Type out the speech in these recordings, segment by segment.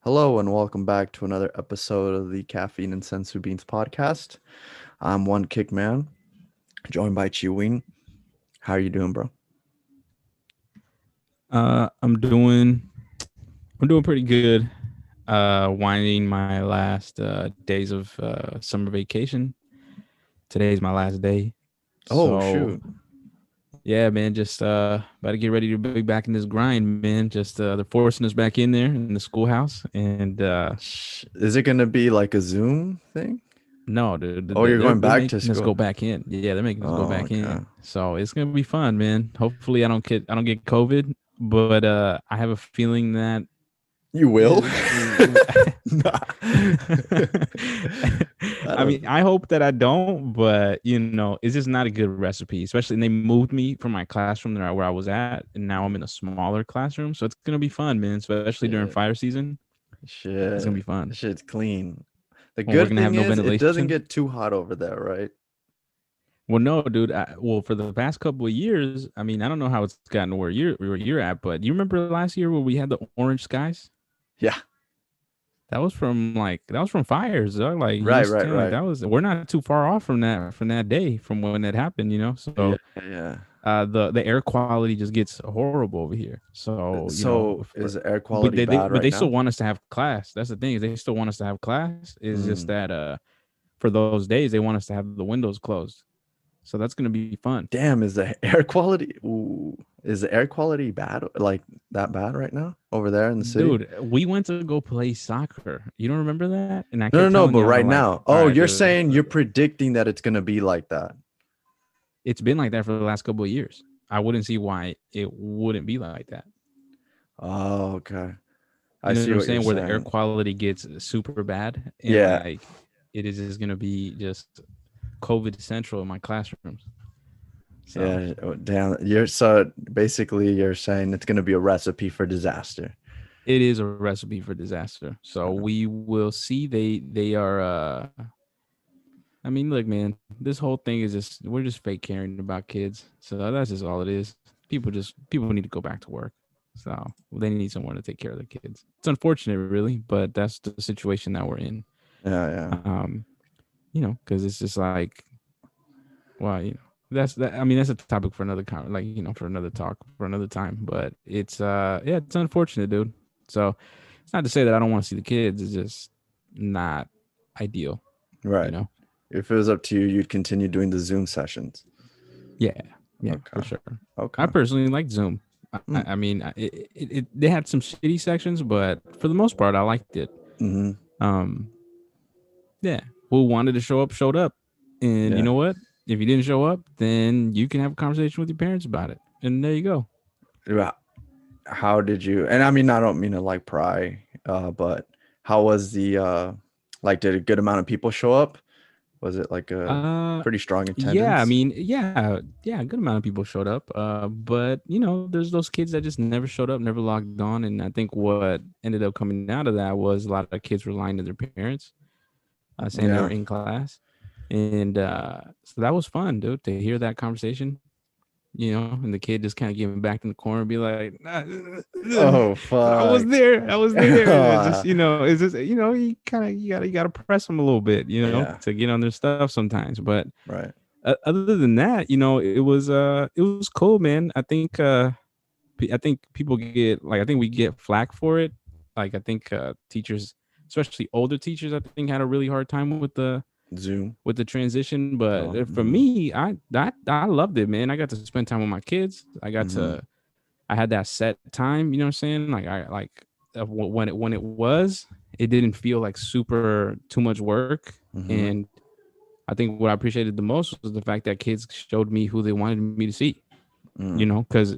Hello and welcome back to another episode of the Caffeine and Sensu Beans podcast. I'm One Kick Man, joined by Chiwing. How are you doing, bro? I'm doing pretty good. Winding my last days of summer vacation. Today's my last day. Oh So shoot. yeah, man, just about to get ready to be back in this grind, man. Just they're forcing us back in there in the schoolhouse. And Is it gonna be like a Zoom thing? no, dude, Oh, you're they're going they're back to making us school. go back in. Yeah, they're making us go Oh, back okay. in. So it's gonna be fun, man. Hopefully I don't get COVID, but I have a feeling that You will? Nah. I I don't mean, I hope that I don't, but it's just not a good recipe. Especially, and they moved me from my classroom there where I was at, and now I'm in a smaller classroom. So it's gonna be fun, man. Especially during shit. fire season, it's gonna Shit. be fun. Shit's clean. The Well, we're good gonna have thing no is it doesn't ventilation. get too hot over there, right? Well, no, dude. Well, for the past couple of years, I mean, I don't know how it's gotten to where you're at, but you remember last year where we had the orange skies? Yeah. That was from fires. Like you Right, right, understand, like right. that was we're not too far off from that day from when that happened. Yeah, So yeah. the air quality just gets horrible over here. So So is the air but quality they bad but right they still now? want us to have class. That's the thing is they still want us to have class. It's just Mm. that for those days they want us to have the windows closed. So that's gonna be fun. Damn, is the air quality is the air quality bad like that bad right now over there in the city? Dude, we went to go play soccer. You don't remember that? And I No, no, kept no, telling but y'all right like, now. all Oh, right, you're dude, saying you're predicting that it's gonna be like that. it's been like that for the last couple of years. I wouldn't see why it wouldn't be like that. Oh, okay. I You know what see I'm what you're saying? Where the air saying. quality gets super bad and Yeah, like it is just gonna be just COVID central in my classrooms. So yeah. Oh, damn. You're so basically you're saying it's gonna be a recipe for disaster. it is a recipe for disaster. So Uh, we will see. They are I mean, look, man, this whole thing is just we're just fake caring about kids. So that's just all it is. People need to go back to work. So they need someone to take care of their kids. It's unfortunate, really, but that's the situation that we're in. yeah, yeah. Because it's just like, well, that's that. I mean, that's a topic for another like for another talk for another time. But it's yeah, it's unfortunate, dude. So it's not to say that I don't want to see the kids. It's just not ideal, you Right. know. If it was up to you, you'd continue doing the Zoom sessions. Yeah, yeah, for Okay. sure. I Okay. personally like Zoom. Mm. I mean, they had some shitty sections, but for the most part, I liked it. Mm-hmm. Um, yeah, who wanted to show up showed up, and you Yeah. know what? If you didn't show up, then you can have a conversation with your parents about it, and there you go. Yeah. How did you, and I mean, I don't mean to like pry, but how was the like did a good amount of people show up? Was it like a Uh, pretty strong yeah, I attendance? mean, yeah, a good amount of people showed up. But there's those kids that just never showed up, never logged on, and I think what ended up coming out of that was a lot of kids were lying to their parents, saying they were Yeah. in class, and so that was fun, dude, to hear that conversation. And the kid just kind of giving back in the corner, and be like, nah, Oh I was fuck. there, I was there. It's just, it's just, you gotta press them a little bit, Yeah. to get on their stuff sometimes. But Right. other than that, it was cool, man. I think people get like I think we get flack for it. Like I think teachers, especially older teachers, I think had a really hard time Zoom. with the transition. But Oh. for Mm-hmm. me, I loved it, man. I got to spend time with my kids. Mm-hmm. I had that set time. You know what I'm saying? Like I like when it was, it didn't feel like super too much work. Mm-hmm. And I think what I appreciated the most was the fact that kids showed me who they wanted me to see. Mm. Because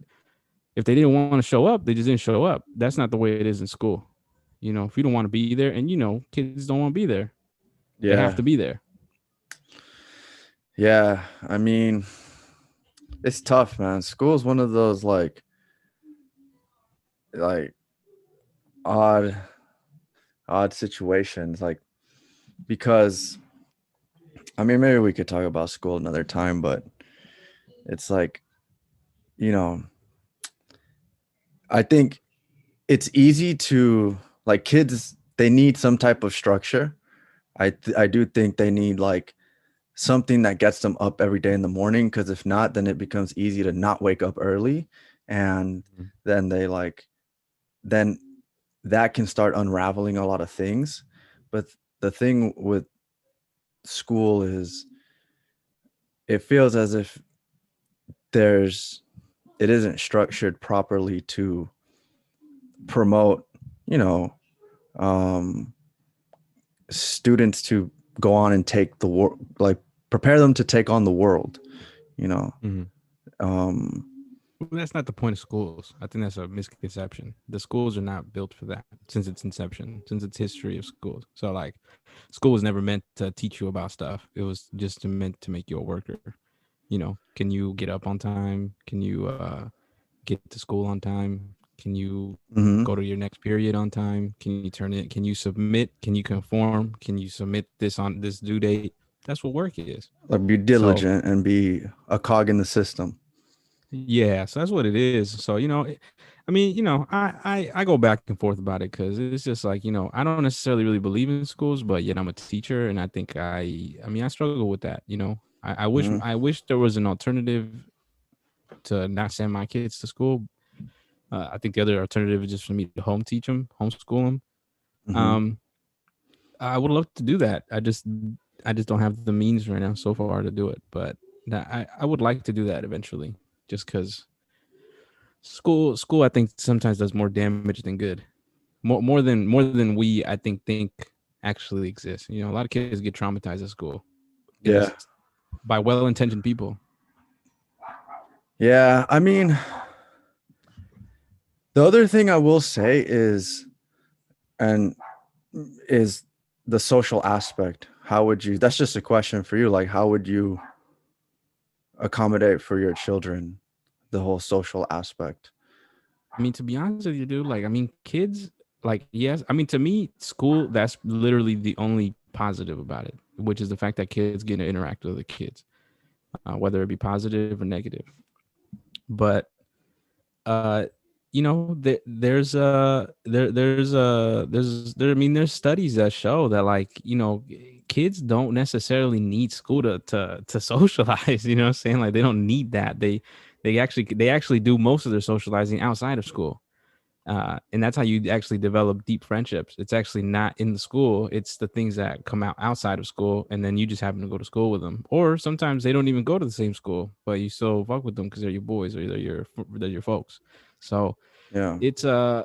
if they didn't want to show up, they just didn't show up. That's not the way it is in school. If you don't want to be there, and kids don't want to be there, they have Yeah. to be there. Yeah. I mean, it's tough, man. School is one of those like odd odd situations like because I mean maybe we could talk about school another time, but it's like, you know, I think it's easy to like kids they need some type of structure. I do think they need like something that gets them up every day in the morning, because if not, then it becomes easy to not wake up early, and Mhm. then they like then that can start unraveling a lot of things. But the thing with school is it feels as if there's it isn't structured properly to promote, you know, um, students to go on and take the world, like prepare them to take on the world, you know. Mhm. Um, Well, that's not the point of schools. I think that's a misconception. The schools are not built for that since its inception, since its history of schools. So like, school was never meant to teach you about stuff. It was just meant to make you a worker. You know, can you get up on time? Can you get to school on time? Can you mhm. go to your next period on time? Can you turn it? Can you submit? Can you conform? Can you submit this on this due date? That's what work is. Like be So diligent and be a cog in the system. yeah, so that's what it is. So I mean, I go back and forth about it because it's just like I don't necessarily really believe in schools, but yet I'm a teacher, and I think I mean I struggle with that. I wish Mhm. I wish there was an alternative to not send my kids to school. I think the other alternative is just for me to home teach them, homeschool them. Mhm. Um, I would love to do that. I just don't have the means right now so far to do it, but I would like to do that eventually, just because school I think sometimes does more damage than good. More than we I think actually exists. A lot of kids get traumatized at school, and Yeah. it's by well-intentioned people. Yeah. I mean, the other thing I will say and is the social aspect. How would you, that's just a question for you. Like, how would you accommodate for your children the whole social aspect? I mean, to be honest with you, dude, like I mean, kids, like yes, I mean to me, school that's literally the only positive about it, which is the fact that kids get to interact with other kids, whether it be positive or negative. But uh I mean there's studies that show that like kids don't necessarily need school to socialize. You know what I'm saying? Like they don't need that. They actually do most of their socializing outside of school. And that's how you actually develop deep friendships. It's actually not in the school. It's the things that come out outside of school, and then you just happen to go to school with them. Or sometimes they don't even go to the same school, but you still fuck with them because they're your boys or they're your folks. So Yeah. it's I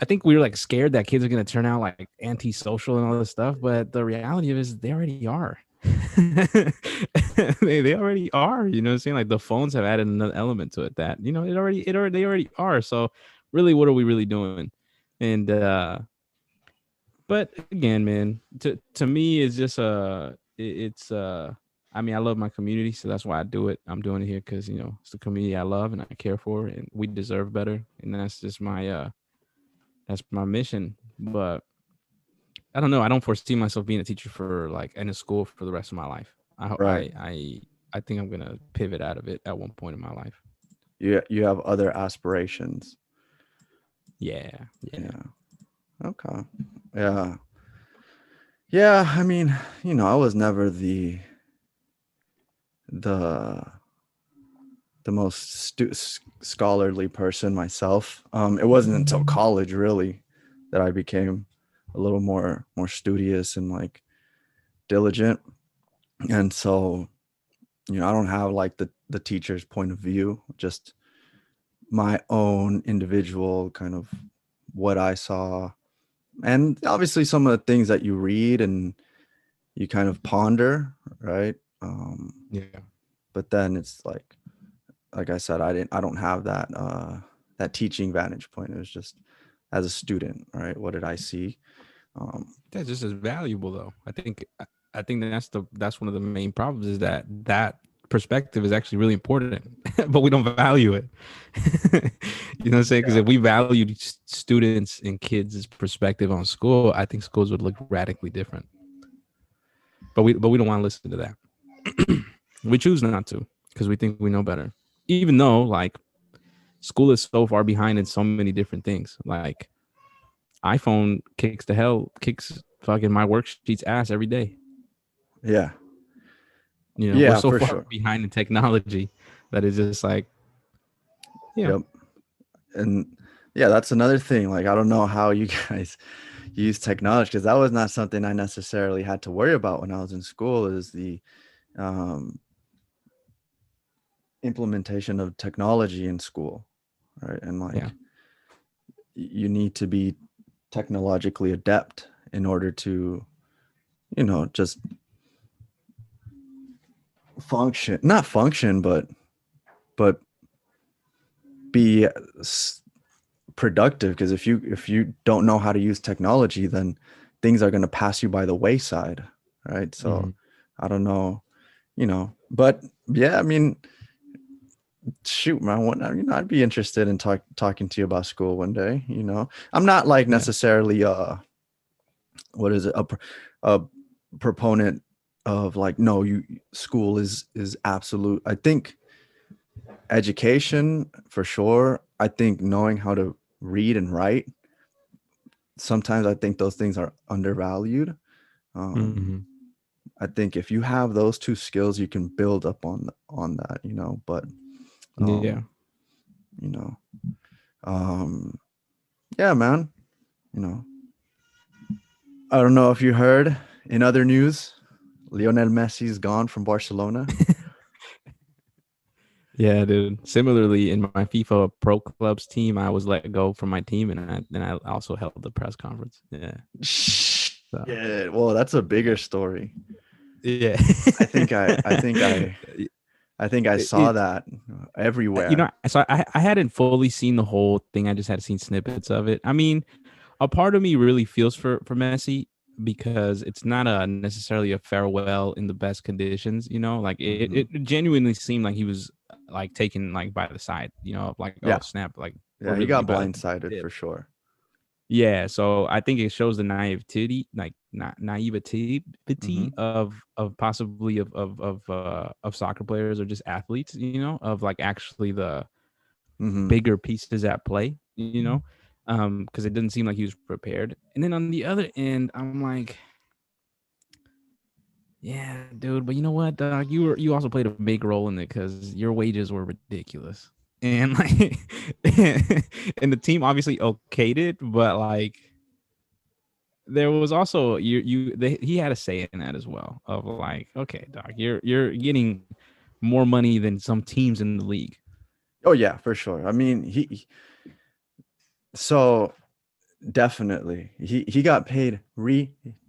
think we were like scared that kids are gonna turn out like antisocial and all this stuff, but the reality of it is they already are. they already are. You know what I'm saying? Like the phones have added another element to it that they already are. So really, what are we really doing? And but again, man, to me it's just it's I mean I love my community, so that's why I do it. I'm doing it here because it's the community I love and I care for, and we deserve better. And that's my mission. But I don't know. I don't foresee myself being a teacher for like in a school for the rest of my life. Right. I think I'm gonna pivot out of it at one point in my life. You have other aspirations. Yeah, yeah. Yeah. Okay. Yeah. Yeah. I mean, I was never the most scholarly person myself. It wasn't until college really that I became a little more studious and like diligent. And so, I don't have like the teacher's point of view, just my own individual kind of what I saw. And obviously some of the things that you read and you kind of ponder, right? Yeah. But then it's like I said, I don't have that teaching vantage point. It was just as a student, right? What did I see? That's just as valuable though. I think that's one of the main problems is that perspective is actually really important, but we don't value it. You know what I'm saying? Because Yeah. if we valued students and kids' perspective on school, I think schools would look radically different. But we don't want to listen to that. We choose not to because we think we know better. Even though like school is so far behind in so many different things. Like iPhone kicks fucking my worksheets ass every day. Yeah. You know, we're Yeah, so for far sure. behind in technology that it's just like, yeah, Yep. And yeah, that's another thing. Like, I don't know how you guys use technology, because that was not something I necessarily had to worry about when I was in school, is the um, implementation of technology in school, right? And yeah, like, you need to be technologically adept in order to, just not function, but be productive. Because if you don't know how to use technology, then things are going to pass you by the wayside, right? So hmm I don't know, but yeah, I mean, shoot, man, I'd be interested in talking to you about school one day. I'm not like yeah, necessarily what is it, a proponent of like, no, you school is absolute. I think education for sure. I think knowing how to read and write, sometimes I think those things are undervalued. um hmm I think if you have those two skills, you can build up on that, but yeah. um you know um yeah, man. you know I don't know if you heard, in other news, Lionel Messi's gone from Barcelona. Yeah, dude. Similarly, in my FIFA Pro Clubs team, I was let go from my team, and I also held the press conference. Yeah. So Yeah, well, that's a bigger story. yeah. I think I saw It's that everywhere. so I hadn't fully seen the whole thing. I just had seen snippets of it. I mean, a part of me really feels for Messi because it's not a necessarily a farewell in the best conditions. Like Hmm. it genuinely seemed like he was like taken like by the side. Like, oh Yeah, snap, like we're yeah, he really got about to blindsided dip. for sure. Yeah, so I think it shows the naivety, like Hmm. naivety of possibly of soccer players or just athletes, of like actually the Hmm. bigger pieces at play, because it didn't seem like he was prepared. And then on the other end, I'm like, yeah, dude, but you know what, dog? You also played a big role in it because your wages were ridiculous, and like, and the team obviously okayed it, but like there was also he had a say in that as well of like, okay, dog, you're getting more money than some teams in the league. Oh yeah, for sure. I mean, so definitely he got paid ridiculous.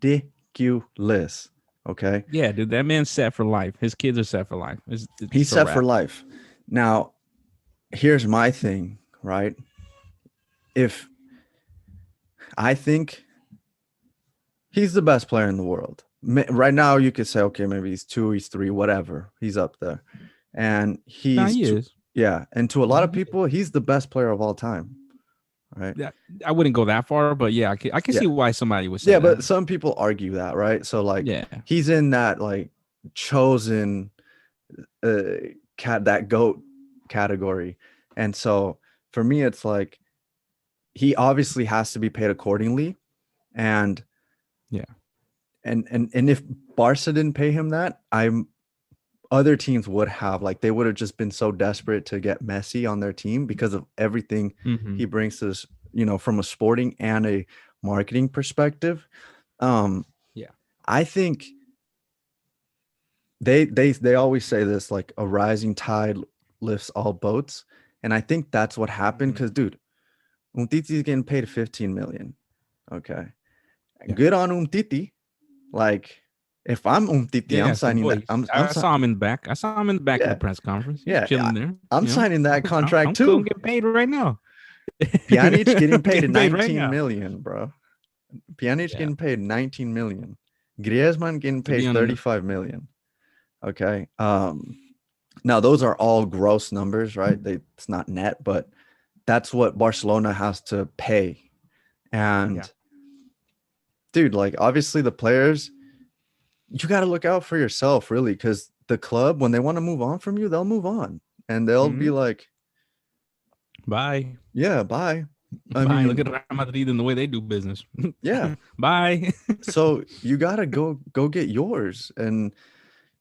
Okay, Yeah, dude, that man's set for life. His kids are set for life. he's It's a set for wrap. life. Now, here's my thing, right? If I think he's the best player in the world right now, you could say, okay, maybe he's two, he's three, whatever. He's up there, and No, he is. yeah, and to a lot of Mhm. people, he's the best player of all time, right? Yeah, I wouldn't go that far, but yeah, I can Yeah, see why somebody would say yeah, that. but some people argue that, right? So like, Yeah. he's in that like chosen uh that goat category. And so for me, it's like, he obviously has to be paid accordingly. And Yeah. and if Barca didn't pay him that, I'm other teams would have, like, they would have just been so desperate to get Messi on their team because of everything hmm he brings to this, from a sporting and a marketing perspective. um Yeah. I think they always say this, like, a rising tide lifts all boats. And I think that's what happened, hmm because, dude, Umtiti is getting paid 15 million. Okay, Yeah. good on Umtiti. Like, if I'm Umtiti, Yeah, I'm it's the signing that. voice. I saw him in the back. I saw him in the back of the Yeah, press conference. He's yeah, chilling there. I'm signing that contract I'm cool. I'm too. getting paid right now. Pjanic getting I'm paid getting paid right 19 now. million, bro. Pjanic Yeah. getting paid 19 million. Griezmann getting To be paid on. 35 million. Okay. Now those are all gross numbers, right? It's not net, but that's what Barcelona has to pay. Yeah. And dude, like, obviously the players, you got to look out for yourself, really, because the club, when they want to move on from you, they'll move on, and they'll be hmm like, Bye. yeah, bye. I Bye. Look mean, at Real Madrid and the way they do business. yeah. Bye. So you gotta go get yours. And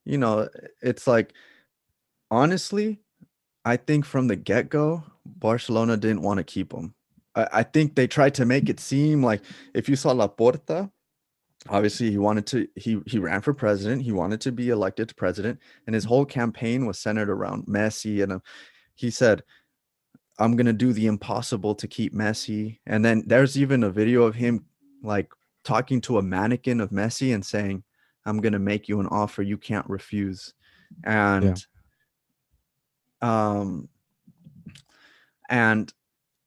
you know, it's like honestly, I think from the get-go, Barcelona didn't want to keep him. I think they tried to make it seem like if you saw Laporta, obviously he ran for president, he wanted to be elected to president, and his whole campaign was centered around Messi. And he said, I'm gonna do the impossible to keep Messi. And then there's even a video of him like talking to a mannequin of Messi and saying, I'm gonna make you an offer you can't refuse. Yeah. And um and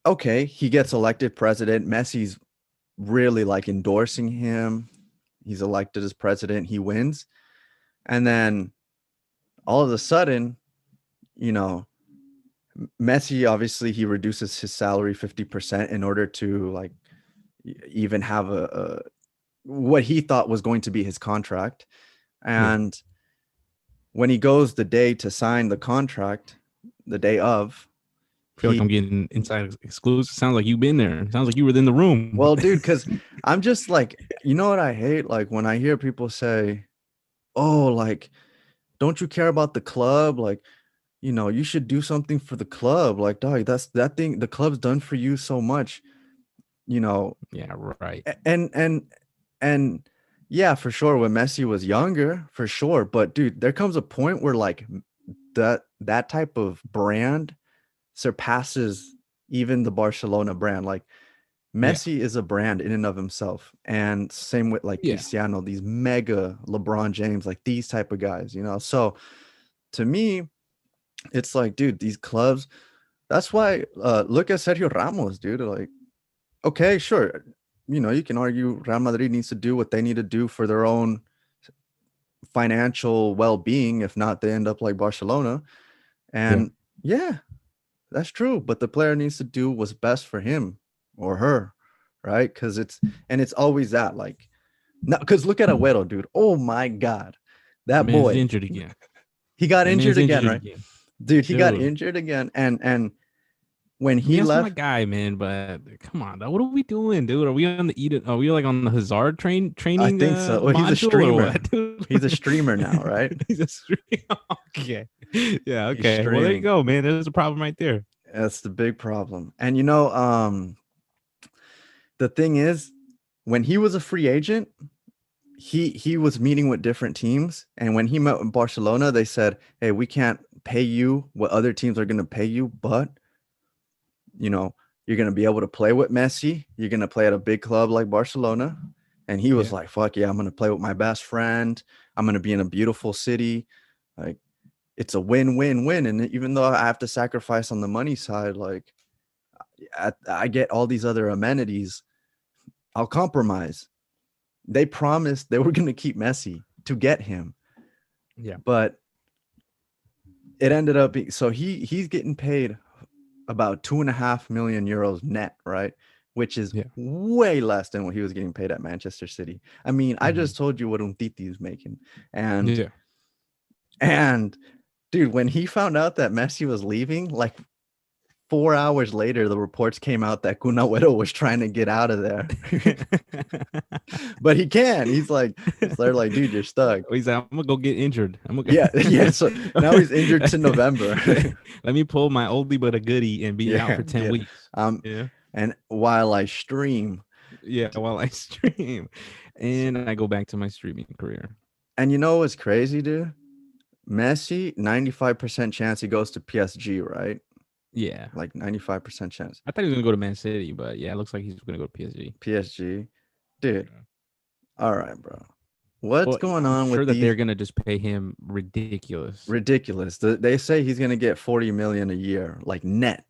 okay, he gets elected president. Messi's really like endorsing him. He's elected as president, he wins. And then all of a sudden, you know, Messi obviously he reduces his salary 50% in order to like even have a what he thought was going to be his contract. Yeah. And when he goes the day to sign the contract, the day of, I feel like he I'm getting inside exclusive. Sounds like you've been there. Sounds like you were in the room. well, dude, because I'm just like, you know what I hate? Like when I hear people say, oh, like, don't you care about the club? Like, you know, you should do something for the club. Like, dog, that's that thing, the club's done for you so much, you know. Yeah, right. And yeah, for sure, when Messi was younger, for sure. But dude, there comes a point where like that type of brand surpasses even the Barcelona brand. Like Yeah. Messi is a brand in and of himself. And same with like Yeah. Cristiano, these mega LeBron James, like these type of guys, you know. So to me, it's like, dude, these clubs, that's why look at Sergio Ramos, dude. Like, okay, sure. You know, you can argue Real Madrid needs to do what they need to do for their own financial well-being. If not, they end up like Barcelona. And yeah, that's true. But the player needs to do what's best for him or her, right? Because it's always that like, no, because look at Agüero, dude. Oh my God, The that man's boy, injured again. he got The injured man's again, injured right? again. Dude, he got Dude. injured again, and when I mean, he that's my left, guy, man. But come on, what are we doing, dude? Are we on the Eden? Are we like on the Hazard I training think so. Well, he's a module or streamer. what? Dude? He's a streamer now, right? He's a streamer. Okay. Yeah. He's Okay. Well, there you streaming. go, man. There's a problem right there. That's the big problem. And you know, the thing is, when he was a free agent, he was meeting with different teams, and when he met with Barcelona, they said, "Hey, we can't pay you what other teams are going to pay you, but you know, you're going to be able to play with Messi. You're going to play at a big club like Barcelona." And he was Yeah. like, "Fuck yeah, I'm going to play with my best friend. I'm going to be in a beautiful city. Like, it's a win-win-win. And even though I have to sacrifice on the money side, like I get all these other amenities, I'll compromise." They promised they were going to keep Messi to get him. Yeah. But it ended up being, so he's getting paid about 2.5 million euros net, right? Which is Yeah. way less than what he was getting paid at Manchester City. I mean, I just told you what Umtiti is making. And Yeah. and dude, when he found out that Messi was leaving, like 4 hours later, the reports came out that Kun Agüero was trying to get out of there. But he can. He's like, they're like, dude, you're stuck. He's like, I'm gonna go get injured. Yeah. So now he's injured to November. Let me pull my oldie but a goodie and be out for 10 weeks. Yeah. And while I stream. Yeah, while I stream. And I go back to my streaming career. And you know what's crazy, dude? Messi, 95% chance he goes to PSG, right? Yeah. Like 95% chance. I thought he was gonna go to Man City, but yeah, it looks like he's gonna go to PSG. PSG. Dude. All right, bro. What's going I'm on sure with that these? they're gonna just pay him ridiculous. They say he's gonna get 40 million a year, like net.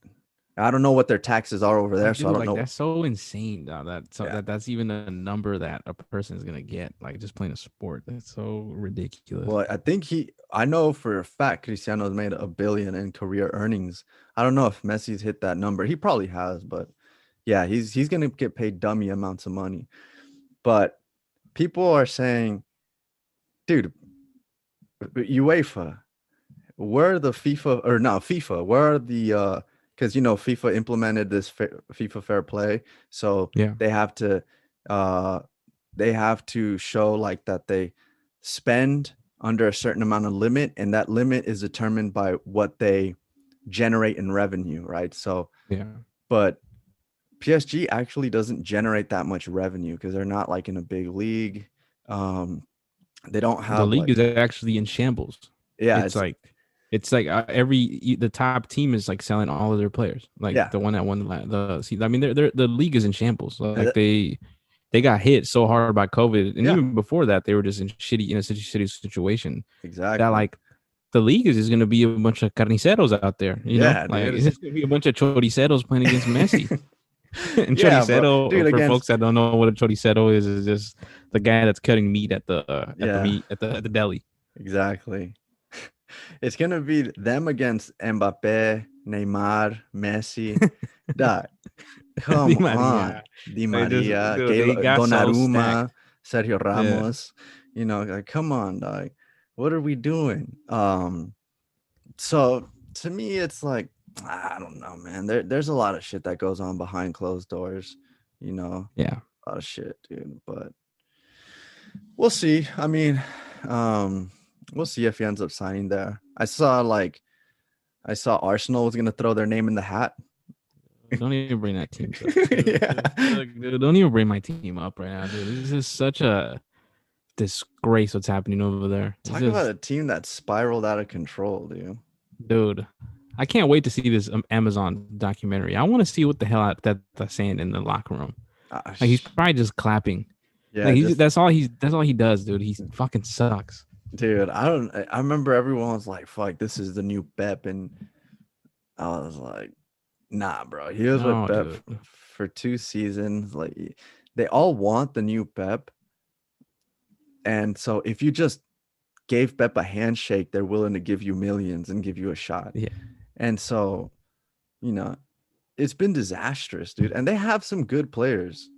I don't know what their taxes are over there, so I don't know. That's so insane. That's even a number that a person is gonna get, like just playing a sport. That's so ridiculous. Well, I know for a fact Cristiano's made $1 billion in career earnings. I don't know if Messi's hit that number. He probably has, but yeah, he's gonna get paid dummy amounts of money. But people are saying, dude, UEFA, where are the FIFA, or not FIFA, where are the because FIFA implemented this FIFA Fair Play, so Yeah. they have to uh show like that they spend under a certain amount of limit, and that limit is determined by what they generate in revenue, right? So, Yeah. but PSG actually doesn't generate that much revenue because they're not like in a big league. Um, they don't The have league like, is actually in shambles. yeah, It's like the top team is like selling all of their players. Like yeah, the one that won I mean, the league is in shambles. uh, Like they got hit so hard by COVID, and yeah, even before that, they were just in a shitty situation. That exactly. like the league is just gonna be a bunch of carniceros out there. Yeah, Like dude. it's just gonna be a bunch of choriceros playing against Messi. And Yeah, bro, dude. choricero, for Against folks that don't know what a choricero is just the guy that's cutting meat yeah, at the deli. exactly. It's gonna be them against Mbappe, Neymar, Messi. Dog, Di come on, Maria. Di They just Maria, dude, they got so stacked. Donnarumma, Sergio Yeah. Ramos. Like, come on, dog. What are we doing? So to me, it's like, I don't know, man. There's a lot of shit that goes on behind closed doors. Yeah. A lot of shit, dude. But we'll see. I mean, we'll see if he ends up signing there. I saw Arsenal was gonna throw their name in the hat. Don't even bring that team up. Yeah. Dude, don't even bring my team up right now, dude. This is such a disgrace what's happening over there. It's Talk about a just, team that spiraled out of control, dude. dude, I can't wait to see this Amazon documentary. I want to see what the hell that's saying in the locker room. Like he's probably just clapping. Yeah, Like just that's all he does, dude. He fucking sucks. dude. I remember everyone was like, "Fuck, this is the new Pep," and I was like, "Nah, bro. He was with No, Pep dude. for 2 seasons. Like, they all want the new Pep, and so if you just gave Pep a handshake, they're willing to give you millions and give you a shot. Yeah. And so, you know, it's been disastrous, dude. And they have some good players.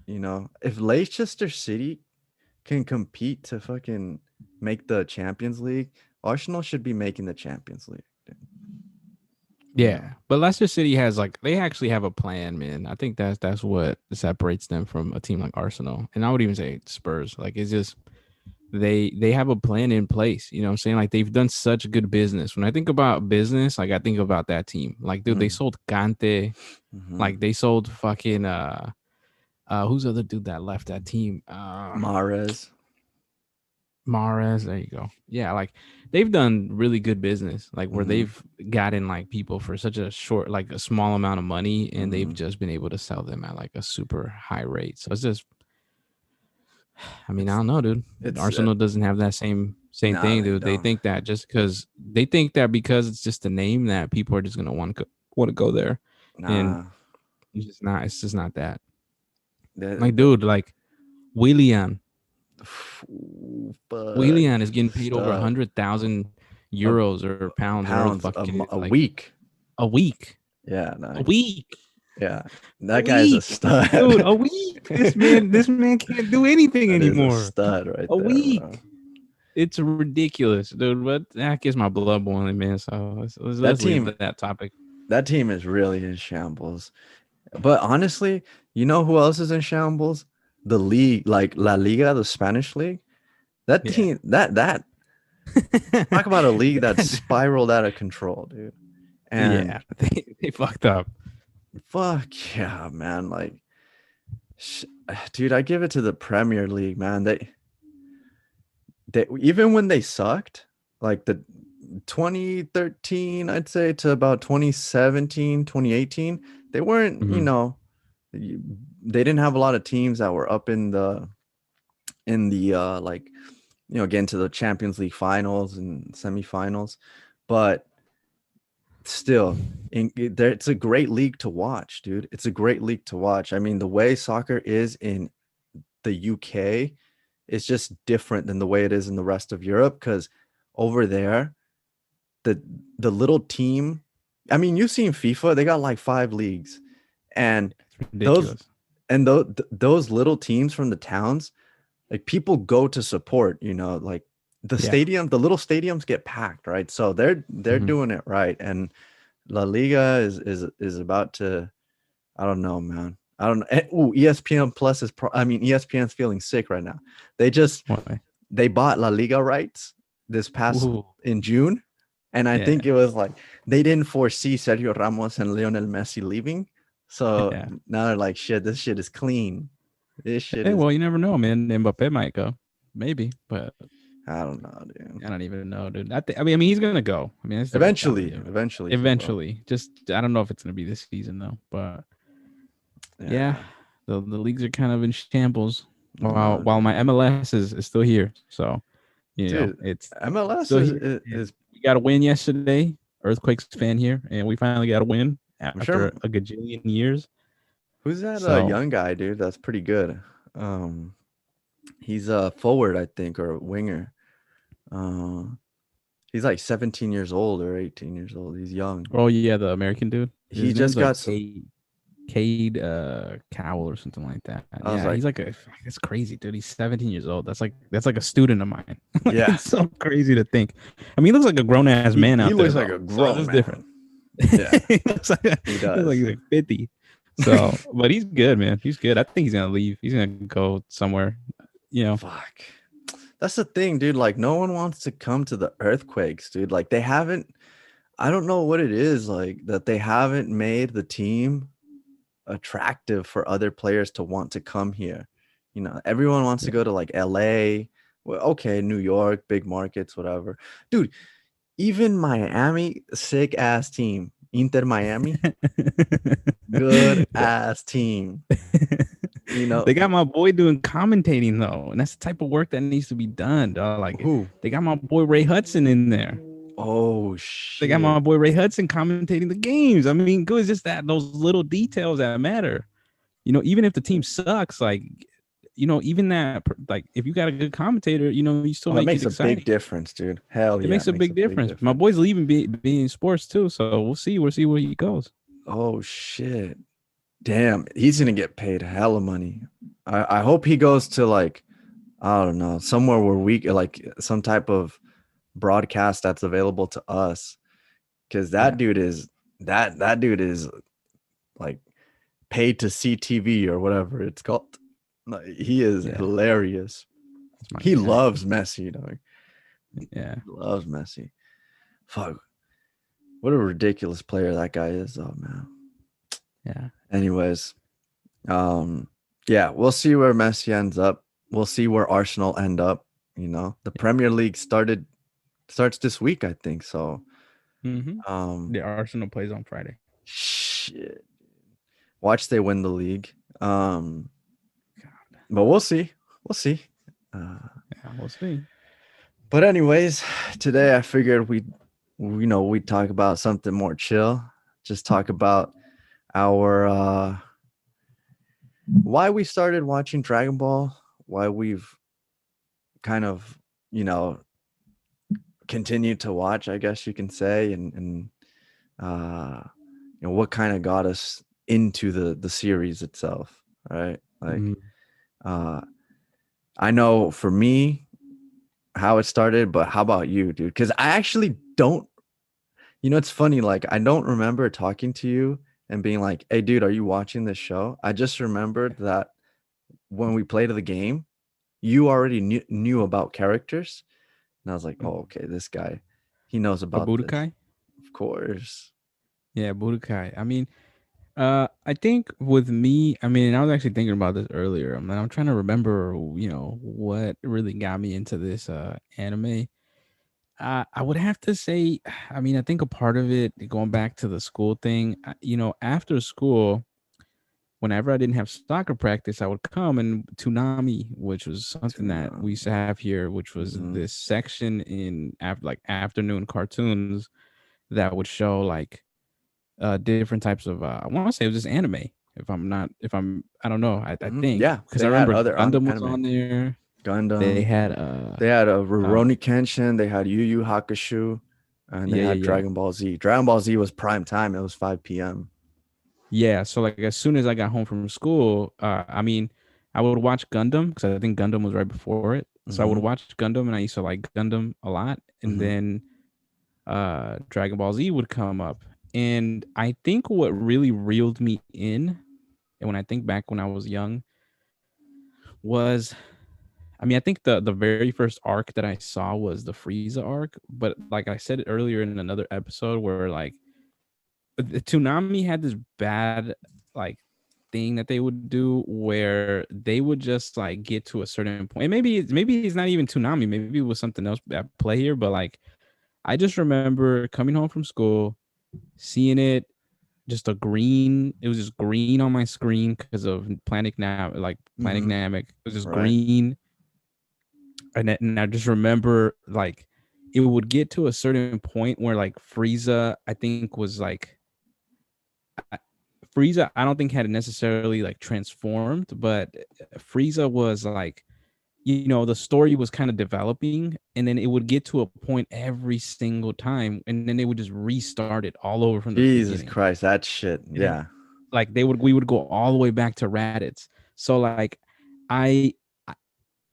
If Leicester City can compete to fucking make the Champions League, Arsenal should be making the Champions League. Dude. Yeah, but Leicester City has they actually have a plan, man. I think that's what separates them from a team like Arsenal, and I would even say Spurs. Like it's just they have a plan in place. You know what I'm saying? Like they've done such good business. When I think about business, like I think about that team. Like dude, they sold Kante. Like they sold fucking who's the other dude that left that team? Mahrez, there you go. Yeah, like they've done really good business, like where they've gotten like people for such a short, like a small amount of money, and they've just been able to sell them at like a super high rate. So it's just, I mean, I don't know, dude. Arsenal doesn't have that same nah, thing, dude. They think that because it's just a name that people are just gonna want to go there, and it's just not. It's just not that. Like, dude, like Willian. Willian is getting paid over 100,000 euros or pounds a week. A week. Yeah, a week. Yeah, that guy's a stud, dude. A week. This man can't do anything anymore. A stud, right? A week. Bro. It's ridiculous, dude. But that gets my blood boiling, man. So let's leave that topic. That team is really in shambles. But honestly, you know who else is in shambles? The league, like La Liga, the Spanish league. That team, that talk about a league that spiraled out of control, dude. And yeah, they fucked up. Fuck yeah, man. Like, dude, I give it to the Premier League, man. They even when they sucked, like the 2013, I'd say, to about 2017, 2018, they weren't, they didn't have a lot of teams that were up in the like, getting to the Champions League finals and semifinals, but still, it's a great league to watch, dude. It's a great league to watch. I mean, the way soccer is in the UK is just different than the way it is in the rest of Europe, because over there, the little team, I mean, you've seen FIFA, they got like 5 leagues, and those little teams from the towns, like, people go to support, like the stadium, the little stadiums get packed, right? So they're doing it right. And La Liga is about to. I don't know, man. I don't know. Ooh, ESPN Plus is. ESPN's feeling sick right now. Why? They bought La Liga rights this past Ooh, in June, and I yeah, think it was like they didn't foresee Sergio Ramos and Lionel Messi leaving, so yeah. now they're like, shit, this shit is clean. This shit Hey, is. well, you never know, man. Mbappe might go, maybe, but I don't know, dude. I don't even know, dude. I mean, he's gonna go. I mean, that's the Eventually, reality of it. eventually he will. Eventually, just I don't know if it's gonna be this season though. But yeah, Yeah. the leagues are kind of in shambles. No, While my dude. MLS is still here, so Dude, it's MLS still is, here. is And is we got a win yesterday. Earthquakes fan here, and we finally got a win I'm after sure. a gajillion years. Who's that So young guy, dude? That's pretty good. Um, he's a forward, I think, or a winger. Uh, he's like 17 years old or 18 years old. He's young. oh yeah, the American dude. He His just name's like got. Cade Cowell or something like that. I was Yeah, like, he's like it's crazy, dude. He's 17 years old. That's like a student of mine. Like, yeah, it's so crazy to think. I mean, he looks like a grown ass he man he out there looks like though. a So it's grown just different. man. Yeah, he looks like he he looks like does. he's like 50. So, but he's good, man. He's good. I think he's gonna leave. He's gonna go somewhere. You know. Fuck. That's the thing, dude. Like, no one wants to come to the earthquakes, dude. Like, they haven't. I don't know what it is, like that they haven't made the team attractive for other players to want to come here. You know, everyone wants to Yeah. go to like LA. Well, okay, New York, big markets, whatever. Dude, even Miami, sick ass team. Inter Miami, good ass team. You know, They got my boy doing commentating though, and that's the type of work that needs to be done, dog. Like who? they got my boy Ray Hudson in there. Oh They got my shit. boy Ray Hudson commentating the games. I mean, good. It's just that those little details that matter. Even if the team sucks, like even that, like if you got a good commentator, you still Oh, that make it makes a big exciting. difference, dude. Hell It yeah, makes it a makes a big big difference. My difference. boy's leaving being in sports too, so we'll see. We'll see where he goes. Oh shit. Damn, he's gonna get paid hella money. I hope he goes to like, I don't know, somewhere where we like some type of broadcast that's available to us. Cause Yeah, that dude is like paid to see TV or whatever it's called. Like, he is yeah, hilarious. that's my He guy. loves Messi, dog. Yeah, He loves Messi. Fuck. What a ridiculous player that guy is, though, man. yeah. Anyways, yeah, we'll see where Messi ends up. We'll see where Arsenal end up. You know, the Premier League starts this week, I think. So, um, The Arsenal plays on Friday. shit. Watch they win the league. God, But we'll see. We'll see. yeah, we'll see. But anyways, today I figured we'd talk about something more chill. Just talk about our why we started watching Dragon Ball, why we've kind of, continued to watch, I guess you can say, and what kind of got us into the series itself, right? Like, Mhm. I know for me how it started, but how about you, dude? Because I actually don't. It's funny. Like, I don't remember talking to you and being like, "Hey, dude, are you watching this show?" I just remembered that when we played the game, you already knew about characters, and I was like, "Oh, okay, this guy, he knows A about this." Budokai? Of course. Yeah, Budokai. I mean, I think with me, I mean, I was actually thinking about this earlier. I'm trying to remember, what really got me into this anime. I would have to say, I mean, I think a part of it, going back to the school thing, after school, whenever I didn't have soccer practice, I would come and Toonami, which was something that we used to have here, which was Mhm. this section in like afternoon cartoons that would show like different types of I want to say it was just anime. I don't know. I think Yeah, because they I had remember other Gundam was anime. on there. They Gundam. had They had a uh Rurouni Kenshin. They had Yu Yu Hakusho, and they yeah, yeah, had yeah. Dragon Ball Z. Dragon Ball Z was prime time. It was 5 p.m. Yeah, so like as soon as I got home from school, I mean, I would watch Gundam because I think Gundam was right before it. So I would Mm-hmm. watch Gundam and I used to like Gundam a lot. And Mm-hmm. then Dragon Ball Z would come up. And I think what really reeled me in, and when I think back when I was young, was, I mean, I think the very first arc that I saw was the Frieza arc. But like I said earlier in another episode, where like the Toonami had this bad like thing that they would do where they would just like get to a certain point. And maybe it's not even Toonami, maybe it was something else at play here, but like I just remember coming home from school, seeing it just a green, it was just green on my screen because of Planet Hmm. Namek. It was just Right. green. And I just remember like it would get to a certain point where like Frieza, I think was like Frieza, I don't think had necessarily like transformed, but Frieza was like, the story was kind of developing, and then it would get to a point every single time, and then they would just restart it all over from the Jesus beginning. Christ, that shit. And then Yeah. like we would go all the way back to Raditz. So like I I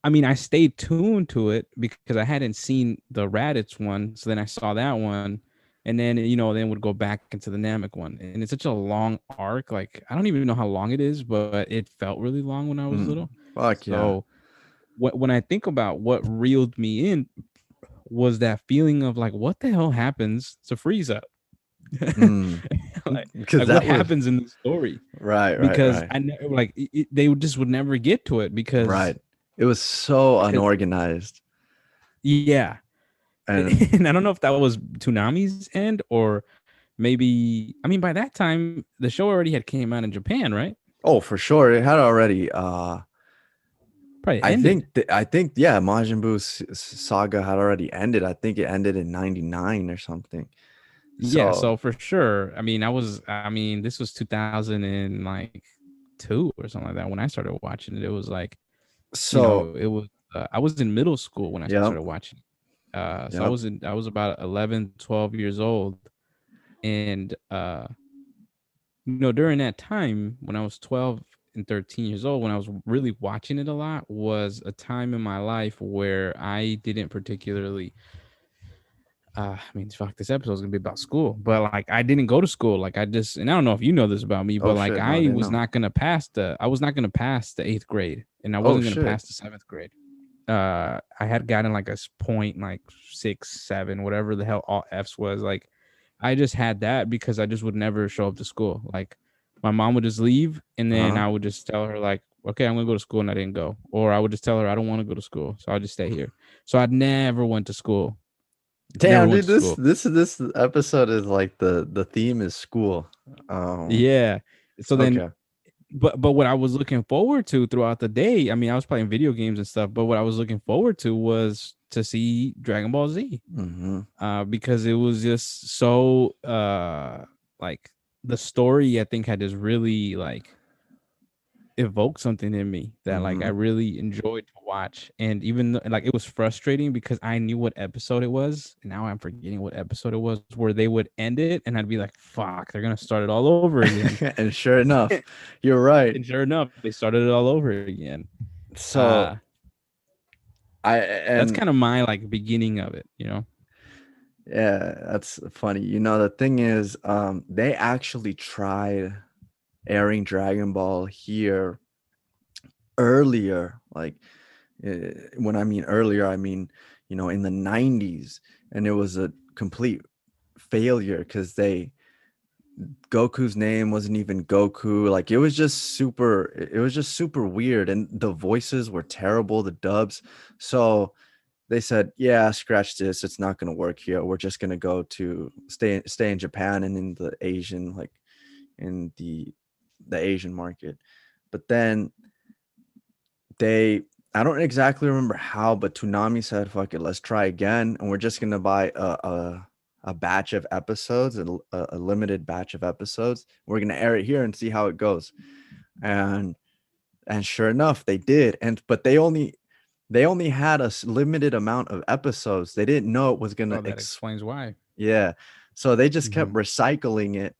I mean I stayed tuned to it because I hadn't seen the Raditz one. So then I saw that one. And then then would go back into the Namek one. And it's such a long arc. Like I don't even know how long it is, but it felt really long when I was Mm. little. Fuck yeah. So when I think about what reeled me in was that feeling of like, what the hell happens to Frieza? Mm. like, Because like what that was happens in the story? right, right, Because right, I never like they would just would never get to it because right. It was so because unorganized. yeah. And And I don't know if that was Toonami's end or maybe, I mean, by that time the show already had came out in Japan, right? oh, for sure, it had already Probably ended. I think yeah, Majin Buu saga had already ended. I think it ended in 99 or something. Yeah, So so for sure. I mean, this was 2000 and like 2 or something like that when I started watching it. It was like, so it was I was in middle school when I yep, started watching. So yep. I was about 11, 12 years old, and during that time when I was 12 and 13 years old, when I was really watching it a lot, was a time in my life where I didn't particularly I mean, fuck, this episode is gonna be about school, but like I didn't go to school. Like and I don't know if you know this about me, Oh but like shit, no, I didn't know. I was not gonna pass the 8th grade, and I Oh wasn't gonna shit. pass the 7th grade. I had gotten like a point like 6, 7, whatever the hell all F's was. Like I just had that because I just would never show up to school. Like my mom would just leave, and then Uh-huh. I would just tell her like, okay, I'm gonna go to school, and I didn't go, or I would just tell her I don't want to go to school, so I'll just stay here. So I never went to school. Never Damn, went dude, to school. this episode is like the theme is school. Um, Yeah. So then, okay. but what I was looking forward to throughout the day, I mean, I was playing video games and stuff, but what I was looking forward to was to see Dragon Ball Z, Mm-hmm. because it was just so like the story I think had just really like evoked something in me that like I Mm-hmm. really enjoyed to watch. And even though, like it was frustrating because I knew what episode it was, and now I'm forgetting what episode it was where they would end it, and I'd be like, "Fuck, they're gonna start it all over again." And sure enough, you're right. And sure enough, they started it all over again. So Uh, I that's and kind of my like beginning of it. yeah, that's funny. You know, the thing is, they actually tried airing Dragon Ball here earlier. Like, when I mean earlier, I mean, in the 90s, and it was a complete failure because Goku's name wasn't even Goku. Like it was just super weird, and the voices were terrible, the dubs. So they said, yeah, scratch this, it's not going to work here. We're just going to go to stay in Japan and in the Asian, like in the Asian market. But then they I don't exactly remember how, but Toonami said, fuck it, let's try again, and we're just going to buy a batch of episodes, a limited batch of episodes. We're going to air it here and see how it goes. And sure enough, they did. But they only had a limited amount of episodes. They didn't know it was going to Oh, that explains why. yeah. So they just kept Hmm. recycling it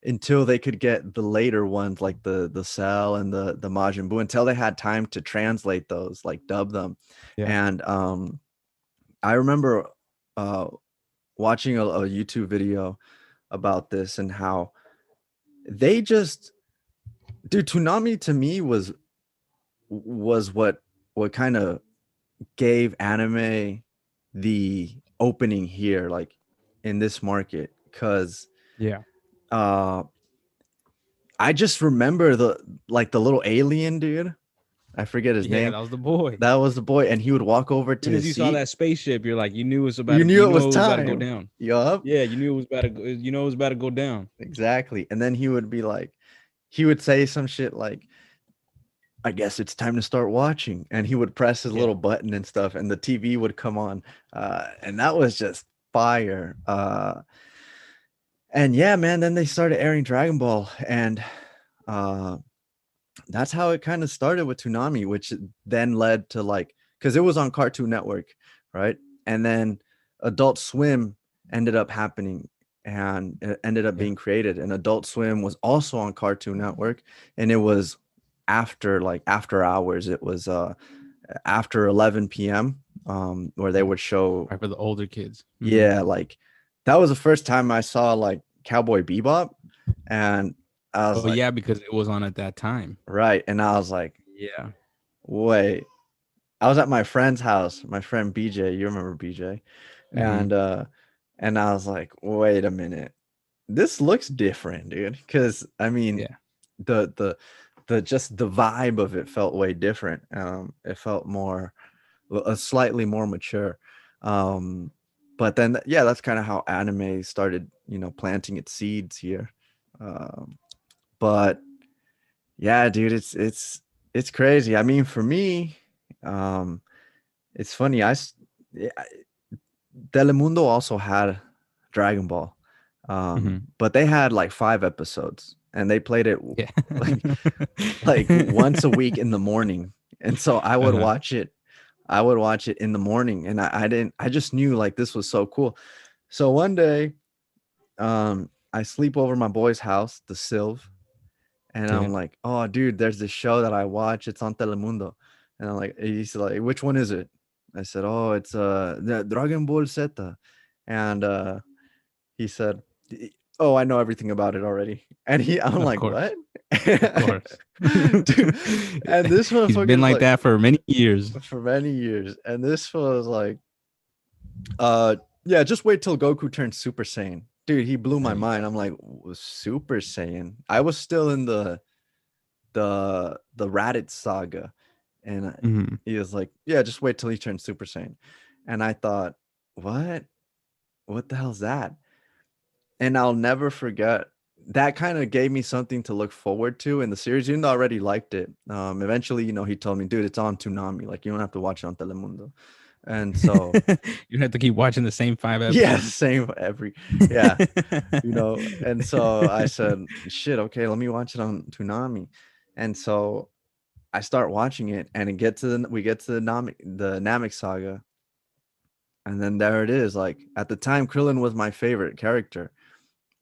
until they could get the later ones, like the Cell and the Majin Buu, until they had time to translate those, like dub them. Yeah. And I remember uh watching a YouTube video about this and how they just, dude, Toonami to me was what kind of gave anime the opening here, like in this market, because Yeah. uh I just remember the little alien dude. I forget his Yeah, name. that was the boy. That was the boy, and he would walk over As to soon as his you saw seat. that spaceship, you're like, you knew it was about You to, knew you it was know it was about to go time. down. Yup. Yeah, you knew it was about to go, you know it was about to go down. Exactly. And then he would be like, he would say some shit like, I guess it's time to start watching. And he would press his Yeah. little button and stuff, and the TV would come on. And that was just fire. And yeah, man, then they started airing Dragon Ball. And uh, that's how it kind of started with Toonami, which then led to like, because it was on Cartoon Network, right? And then Adult Swim ended up happening and it ended up Yeah. being created. And Adult Swim was also on Cartoon Network, and it was after hours. It was after 11 p.m. Where they would show, Right, for the older kids. yeah, like that was the first time I saw like Cowboy Bebop, and I was Oh like, yeah, because it was on at that time. right, and I was like, Yeah. wait, I was at my friend's house, my friend BJ, you remember BJ, Hmm. and I was like, wait a minute, this looks different, dude. Because I mean, Yeah. the just the vibe of it felt way different. It felt more, a slightly more mature. Um, but then yeah, that's kind of how anime started, planting its seeds here. Um, but yeah, dude, it's crazy. I mean, for me, um, it's funny. Yeah, Telemundo also had Dragon Ball, Hmm. but they had like 5 episodes, and they played it Yeah. like like once a week in the morning. And so I would Uh-huh. watch it. I would watch it in the morning, and I didn't. I just knew like this was so cool. So one day, I sleep over my boy's house, the Sylv, and Yeah. I'm like, "Oh, dude, there's this show that I watch. It's on Telemundo." And I'm like, he's like, "Which one is it?" I said, "Oh, it's the Dragon Ball Z." And he said, "Oh, I know everything about it already." And I'm Of like, course. "What?" Of course. Dude, and this He's been motherfucker's like like, that for many years. for many years. And this was like, yeah, just wait till Goku turns Super Saiyan. Dude, he blew my There you mind. I'm like, Super Saiyan. I was still in the Raditz saga, and go. Hmm. he was like, "Yeah, just wait till he turns Super Saiyan." And I thought, "What? What the hell's that?" And I'll never forget. That kind of gave me something to look forward to in the series, even though I already liked it. Eventually, he told me, "Dude, it's on Toonami. Like, you don't have to watch it on Telemundo." And so, You have to keep watching the same five yeah, episodes. same every, yeah, And so I said, "Shit, okay, let me watch it on Toonami." And so I start watching it, and we get to the Namek saga, and then there it is. Like at the time, Krillin was my favorite character,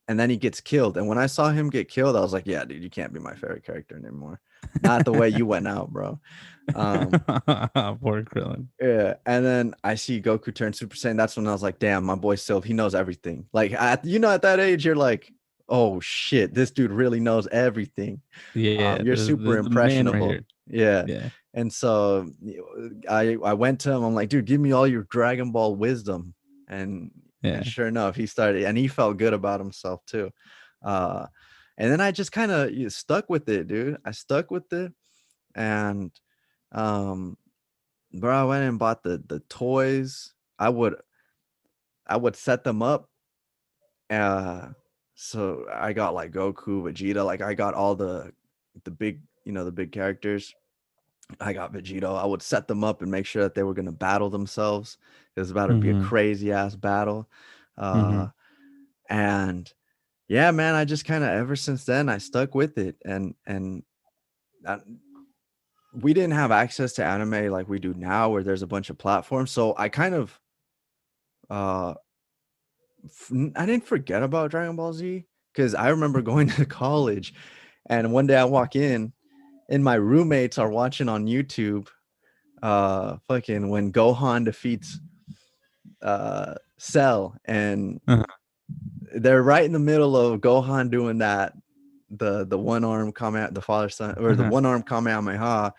and then he gets killed. And when I saw him get killed, I was like, "Yeah, dude, you can't be my favorite character anymore. Not the way you went out, bro." Um, Poor Krillin. yeah. And then I see Goku turn Super Saiyan. That's when I was like, "Damn, my boy Sylph, he knows everything." Like, at that age, you're like, "Oh shit, this dude really knows everything." Yeah, You're super the man right impressionable. here. Yeah. Yeah, And so I went to him. I'm like, "Dude, give me all your Dragon Ball wisdom." And yeah. sure enough, he started, and he felt good about himself too. Uh, and then I just kind of stuck with it, dude. I stuck with it, and um, bro, I went and bought the toys. I would set them up. Uh, so I got like Goku, Vegeta, like I got all the big, the big characters. I got Vegito. I would set them up and make sure that they were going to battle themselves. It was about to be a Hmm. crazy ass battle. Hmm. Uh, and yeah, man, I just kind of, ever since then, I stuck with it. And I, we didn't have access to anime like we do now, where there's a bunch of platforms. So I kind of, uh, I didn't forget about Dragon Ball Z, because I remember going to college, and one day I walk in, and my roommates are watching on YouTube, fucking when Gohan defeats Cell, and Uh-huh. they're right in the middle of Gohan doing that, the one arm comment, the father son, or the Uh-huh. one arm Kamehameha,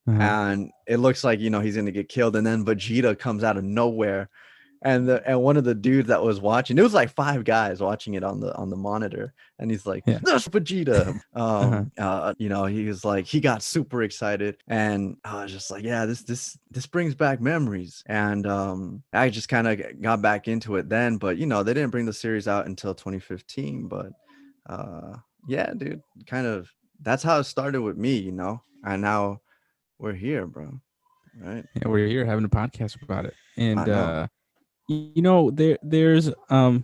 Uh-huh. and it looks like he's gonna get killed, and then Vegeta comes out of nowhere, and one of the dudes that was watching, it was like 5 guys watching it on the monitor, and he's like, Yeah. "That's Vegeta." Uh-huh. He was like, he got super excited, and I was just like, yeah, this brings back memories, and I just kind of got back into it then, but they didn't bring the series out until 2015, but yeah, dude, kind of that's how it started with me, and now we're here, bro. Right? Yeah, we're here having a podcast about it. I And know. there's and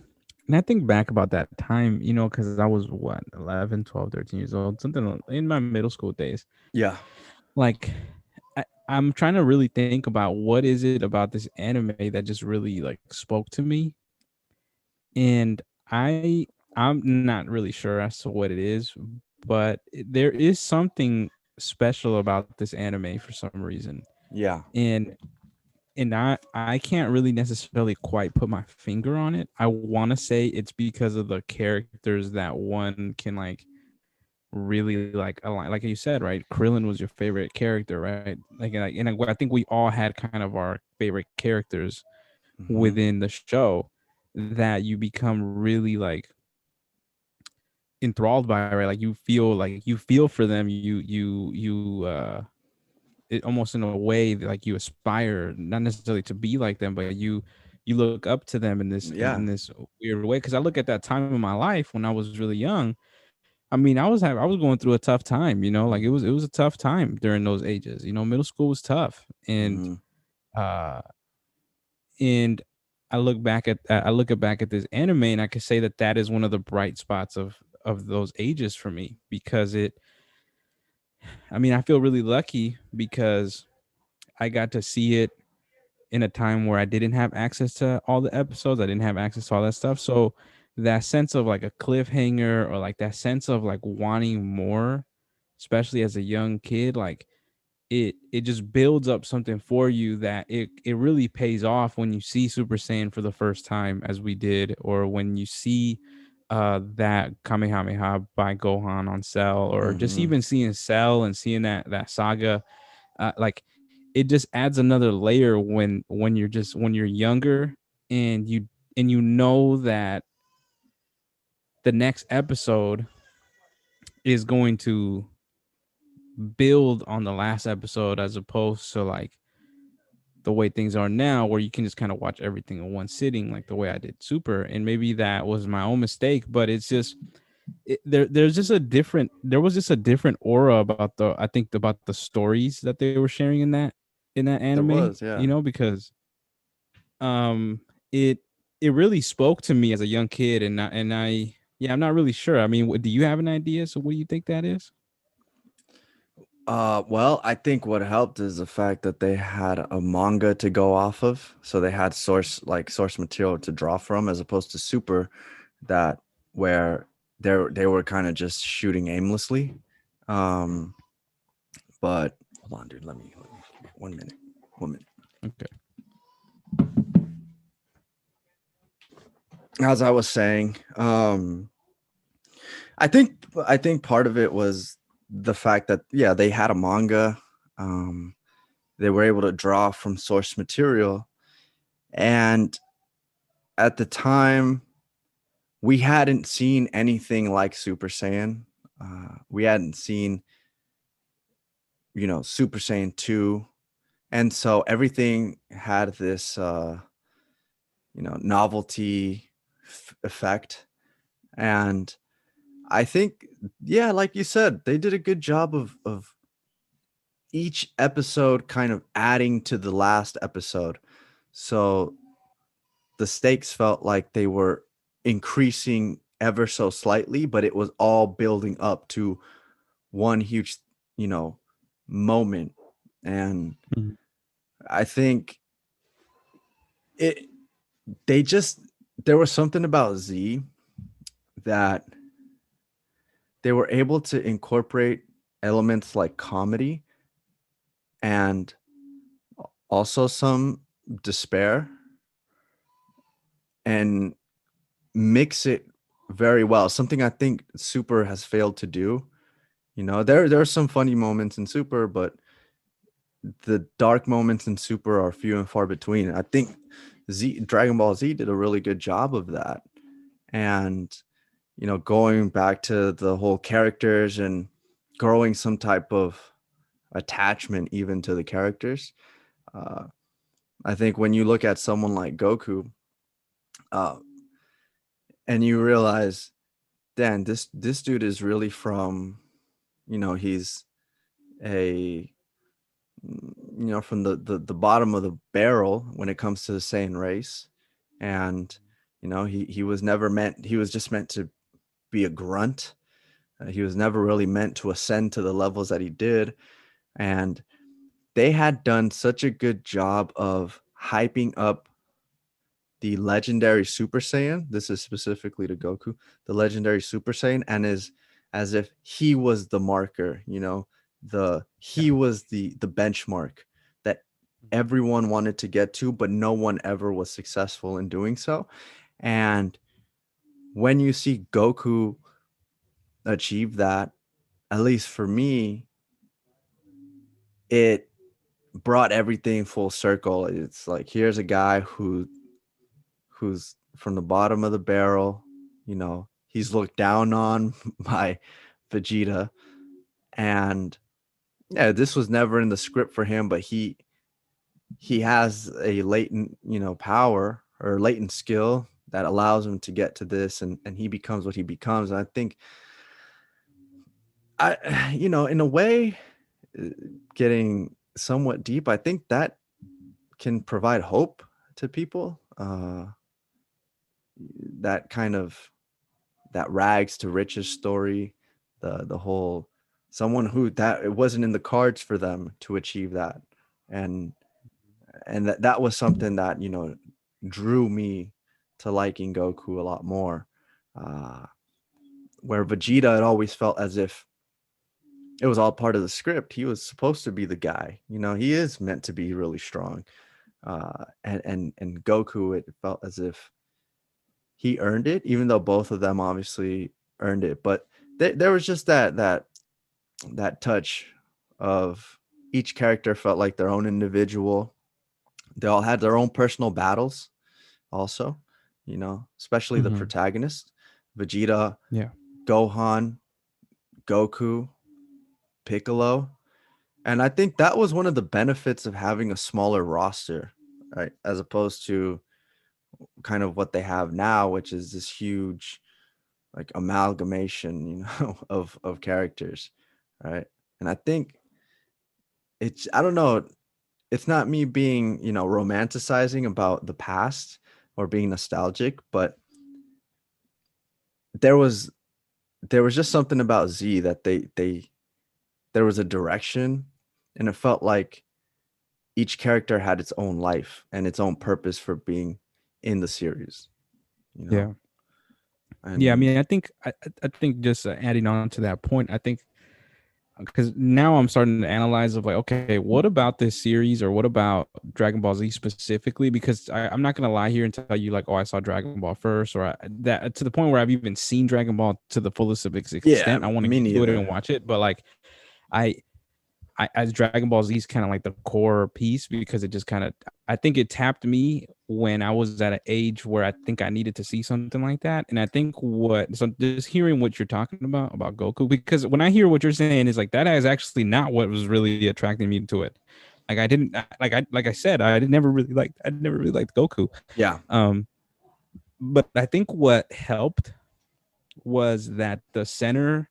I think back about that time, because I was what, 11, 12, 13 years old, something in my middle school days. Yeah. Like I'm trying to really think about what is it about this anime that just really like spoke to me. And I'm not really sure as to what it is, but there is something special about this anime for some reason. Yeah. And I can't really necessarily quite put my finger on it. I want to say it's because of the characters that one can like really like align. Like you said, right? Krillin was your favorite character, right? I think we all had kind of our favorite characters Hmm. within the show that you become really like enthralled by, right? Like you feel for them. It almost in a way that, like, you aspire not necessarily to be like them, but you look up to them in this Yeah. weird way. Because I look at that time in my life when I was really young. I mean, I was going through a tough time, like it was a tough time during those ages. Middle school was tough, Hmm. uh, and I look back at this anime, and I could say that that is one of the bright spots of those ages for me, because I mean, I feel really lucky because I got to see it in a time where I didn't have access to all the episodes. I didn't have access to all that stuff. So that sense of like a cliffhanger, or like that sense of like wanting more, especially as a young kid, like it just builds up something for you that it really pays off when you see Super Saiyan for the first time, as we did, or when you see that Kamehameha by Gohan on Cell, or just Hmm. even seeing Cell and seeing that saga. Like, it just adds another layer when you're younger, and you know that the next episode is going to build on the last episode, as opposed to like the way things are now, where you can just kind of watch everything in one sitting, like the way I did Super. And maybe that was my own mistake, but it's just there was just a different aura about the stories that they were sharing in that There anime, was, yeah. because um it it really spoke to me as a young kid. And I yeah, I'm not really sure. I mean, do you have an idea? So what do you think that is? Well, I think what helped is the fact that they had a manga to go off of, so they had source material to draw from, as opposed to Super, that where they were kind of just shooting aimlessly. Um, but hold on, dude. Let me 1 minute. 1 minute. Okay. As I was saying, I think part of it was the fact that, yeah, they had a manga. Um, they were able to draw from source material, and at the time, we hadn't seen anything like Super Saiyan. We hadn't seen, Super Saiyan 2. And so everything had this, novelty effect. And I think, yeah, like you said, they did a good job of each episode kind of adding to the last episode. So the stakes felt like they were increasing ever so slightly, but it was all building up to one huge, you know, moment. And Mhm. I think it they just there was something about Z that they were able to incorporate elements like comedy and also some despair, and mix it very well. Something I think Super has failed to do. You know, there are some funny moments in Super, but the dark moments in Super are few and far between. I think Dragon Ball Z did a really good job of that. And you know, going back to the whole characters and growing some type of attachment even to the characters. Uh, I think when you look at someone like Goku, uh, and you realize, Dan, this dude is really from, you know, he's a, you know, from the bottom of the barrel when it comes to the Saiyan race, and you know, he was never meant. He was just meant to be a grunt. He was never really meant to ascend to the levels that he did, and they had done such a good job of hyping up the legendary Super Saiyan. This is specifically to Goku, the legendary Super Saiyan, and is as if he was the marker, you know, he Yeah. was the benchmark that everyone wanted to get to, but no one ever was successful in doing so. And when you see Goku achieve that, at least for me, it brought everything full circle. It's like here's a guy who's from the bottom of the barrel, you know, he's looked down on by Vegeta, and yeah, this was never in the script for him, but he has a latent, you know, power or latent skill that allows him to get to this, and he becomes what he becomes. And I think I you know, in a way, uh, getting somewhat deep, I think that can provide hope to people. That kind of that rags to riches story, the whole someone who that it wasn't in the cards for them to achieve that, and that was something that, you know, drew me to liking Goku a lot more. Uh, where Vegeta, it always felt as if it was all part of the script. He was supposed to be the guy. You know, he is meant to be really strong. And Goku, it felt as if he earned it, even though both of them obviously earned it. But there was just that touch of each character felt like their own individual. They all had their own personal battles, also, you know, especially the Hmm. protagonist, Vegeta, Yeah. Gohan, Goku, Piccolo. And I think that was one of the benefits of having a smaller roster, right? As opposed to kind of what they have now, which is this huge like amalgamation, you know, of characters, right? And I think it's I don't know, it's not me being, you know, romanticizing about the past or being nostalgic, but there was there was just something about Z that they there was a direction, and it felt like each character had its own life and its own purpose for being in the series, you know. Yeah. Yeah. I And mean, I think just adding on to that point, I think because now I'm starting to analyze of like, okay, what about this series or what about Dragon Ball Z specifically? Because I'm not gonna lie here and tell you like, oh, I saw Dragon Ball first, or that to the point where I've even seen Dragon Ball to the fullest of its yeah, extent. I want to me get to it neither. and watch it, but like, I as Dragon Ball Z is kind of like the core piece because it just kind of I think it tapped me when I was at an age where I think I needed to see something like that. And I think what so just hearing what you're talking about Goku, because when I hear what you're saying is like that is actually not what was really attracting me to it. Like I didn't like I said, I never really liked Goku. Yeah. Um but I think what helped was that the center,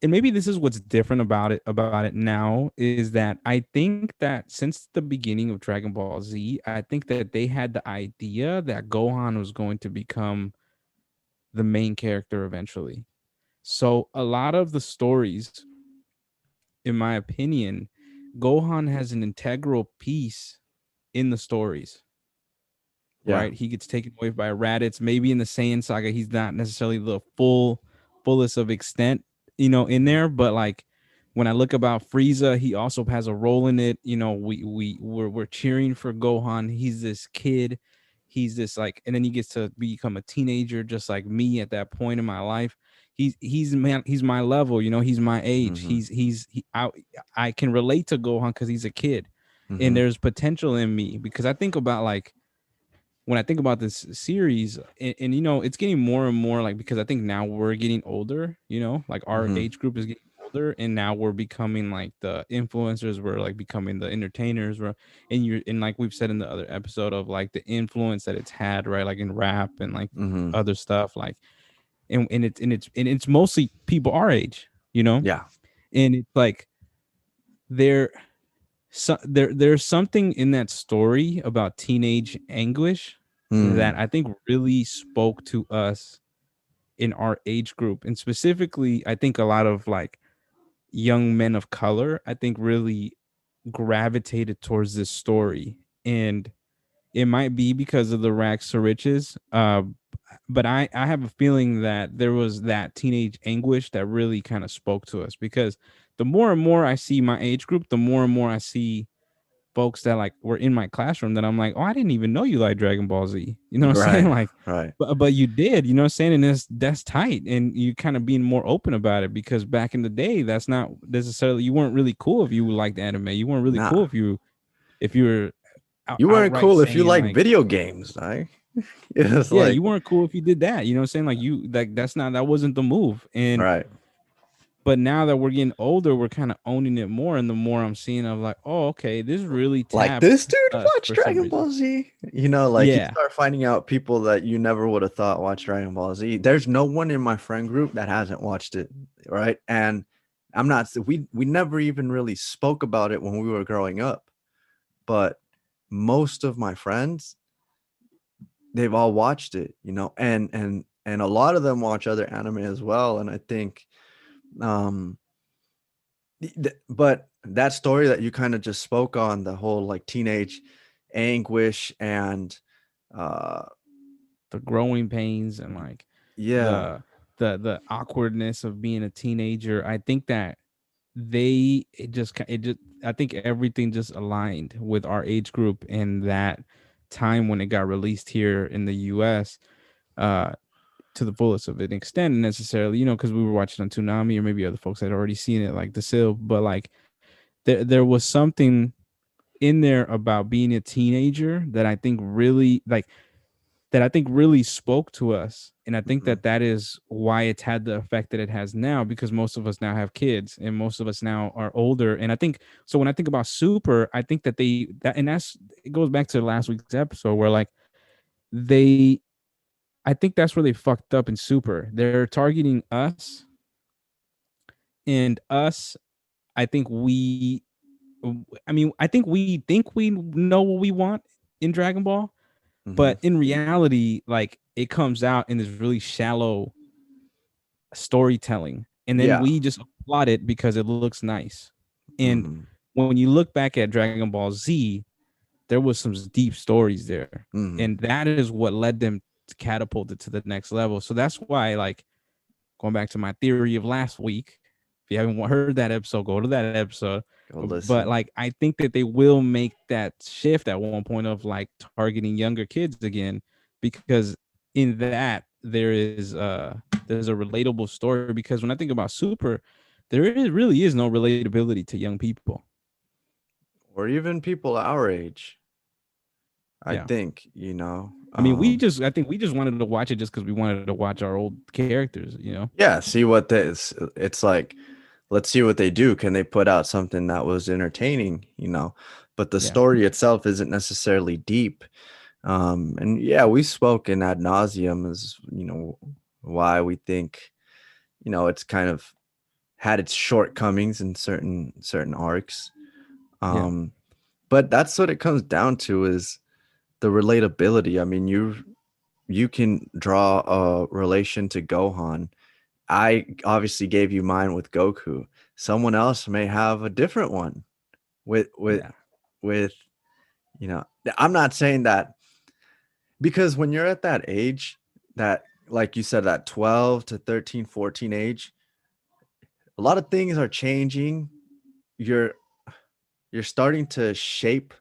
and maybe this is what's different about it now, is that I think that since the beginning of Dragon Ball Z, I think that they had the idea that Gohan was going to become the main character eventually. So a lot of the stories, in my opinion, Gohan has an integral piece in the stories, Yeah. right? He gets taken away by Raditz. Maybe in the Saiyan saga, he's not necessarily the fullest of extent, in there. But like when I look about Frieza, he also has a role in it. We're cheering for Gohan. He's this kid. he's this like, and then he gets to become a teenager just like me at that point in my life. He's my level, he's my age. Mm-hmm. I can relate to Gohan because he's a kid, and Mm-hmm. there's potential in me because I think about like when I think about this series, and it's getting more and more like, because I think now we're getting older, like our Mm-hmm. age group is getting older, and now we're becoming like the influencers, we're like becoming the entertainers, and like we've said in the other episode of like the influence that it's had, right? Like in rap and like Mm-hmm. other stuff, like and it's mostly people our age, Yeah. and it's like there there's something in that story about teenage anguish that Mm. I think really spoke to us in our age group. And specifically, I think a lot of like young men of color, I think really gravitated towards this story. And it might be because of the rags to riches. But I have a feeling that there was that teenage anguish that really kind of spoke to us, because the more and more I see my age group, the more and more I see folks that like were in my classroom that I'm like, oh, I didn't even know you like Dragon Ball Z. You know what I'm saying? Right. Like, Right. but you did, you know what I'm saying? And that's tight. And you kind of being more open about it, because back in the day, that's not necessarily, you weren't really cool if you liked anime. You weren't really cool Nah. if you were You weren't outright cool if you saying like like, video games, right? It's yeah, like you weren't cool if you did that. You know what I'm saying? Like that wasn't the move. And right. but now that we're getting older, we're kind of owning it more. And the more I'm seeing, I'm like, oh, okay, this really Like tapped this dude us watched for some Dragon reason. Ball Z. Like you Yeah. start finding out people that you never would have thought watched Dragon Ball Z. There's no one in my friend group that hasn't watched it, right? And I'm not we never even really spoke about it when we were growing up, but most of my friends, they've all watched it, and a lot of them watch other anime as well. And I think um but that story that you kind of just spoke on, the whole like teenage anguish and uh The growing pains and like yeah. the awkwardness of being a teenager. I think that it just I think everything just aligned with our age group in that time when it got released here in the US, uh to the fullest of an extent necessarily, because we were watching on Toonami, or maybe other folks had already seen it like the Sil, but like there was something in there about being a teenager that I think really spoke to us. And I think Mhm. that is why it's had the effect that it has now, because most of us now have kids and most of us now are older. And I think so when I think about Super, I think and that's, it goes back to last week's episode where like they, I think that's where they fucked up in Super. They're targeting us, and us, I think we, I think we know what we want in Dragon Ball, Mhm. but in reality, like it comes out in this really shallow storytelling, and then Yeah. we just applaud it because it looks nice. And Mhm. when you look back at Dragon Ball Z, there was some deep stories there, Mhm. and that is what led them to catapult it to the next level. So that's why, like, going back to my theory of last week, if you haven't heard that episode, go to that episode. Go But listen. like, I think that they will make that shift at one point of like targeting younger kids again, because in that there's a relatable story. Because when I think about Super, really is no relatability to young people. Or even people our age, I Yeah. think, I mean, I think we just wanted to watch it just because we wanted to watch our old characters. yeah, see what this it's like. Let's see what they do. Can they put out something that was entertaining? But the Yeah. story itself isn't necessarily deep. And yeah, we spoke in ad nauseum as why we think it's kind of had its shortcomings in certain arcs. Yeah. Um, but that's what it comes down to, is the relatability. I mean, you can draw a relation to Gohan. I obviously gave you mine with Goku. Someone else may have a different one with with Yeah. with you know. I'm not saying that, because when you're at that age, that like you said, that 12 to 13, 14 age, a lot of things are changing. You're you're starting to shape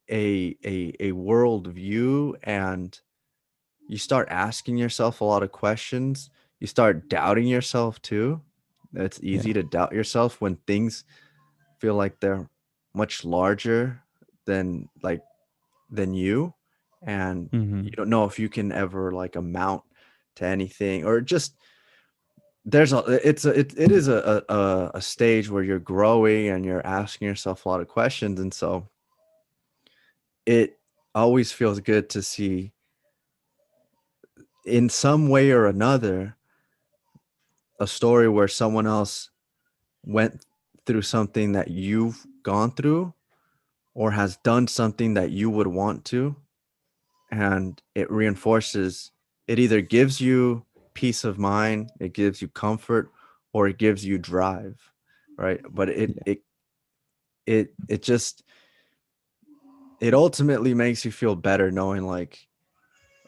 a world view, and you start asking yourself a lot of questions. You start doubting yourself too. It's easy Yeah. to doubt yourself when things feel like they're much larger than than you, and you Mm-hmm. don't know if you can ever like amount to anything, or just there's a it's a it is a stage where you're growing and you're asking yourself a lot of questions, and so it always feels good to see in some way or another a story where someone else went through something that you've gone through or has done something that you would want to, and it reinforces, it either gives you peace of mind, it gives you comfort, or it gives you drive, right? But Yeah. it just, it ultimately makes you feel better knowing like,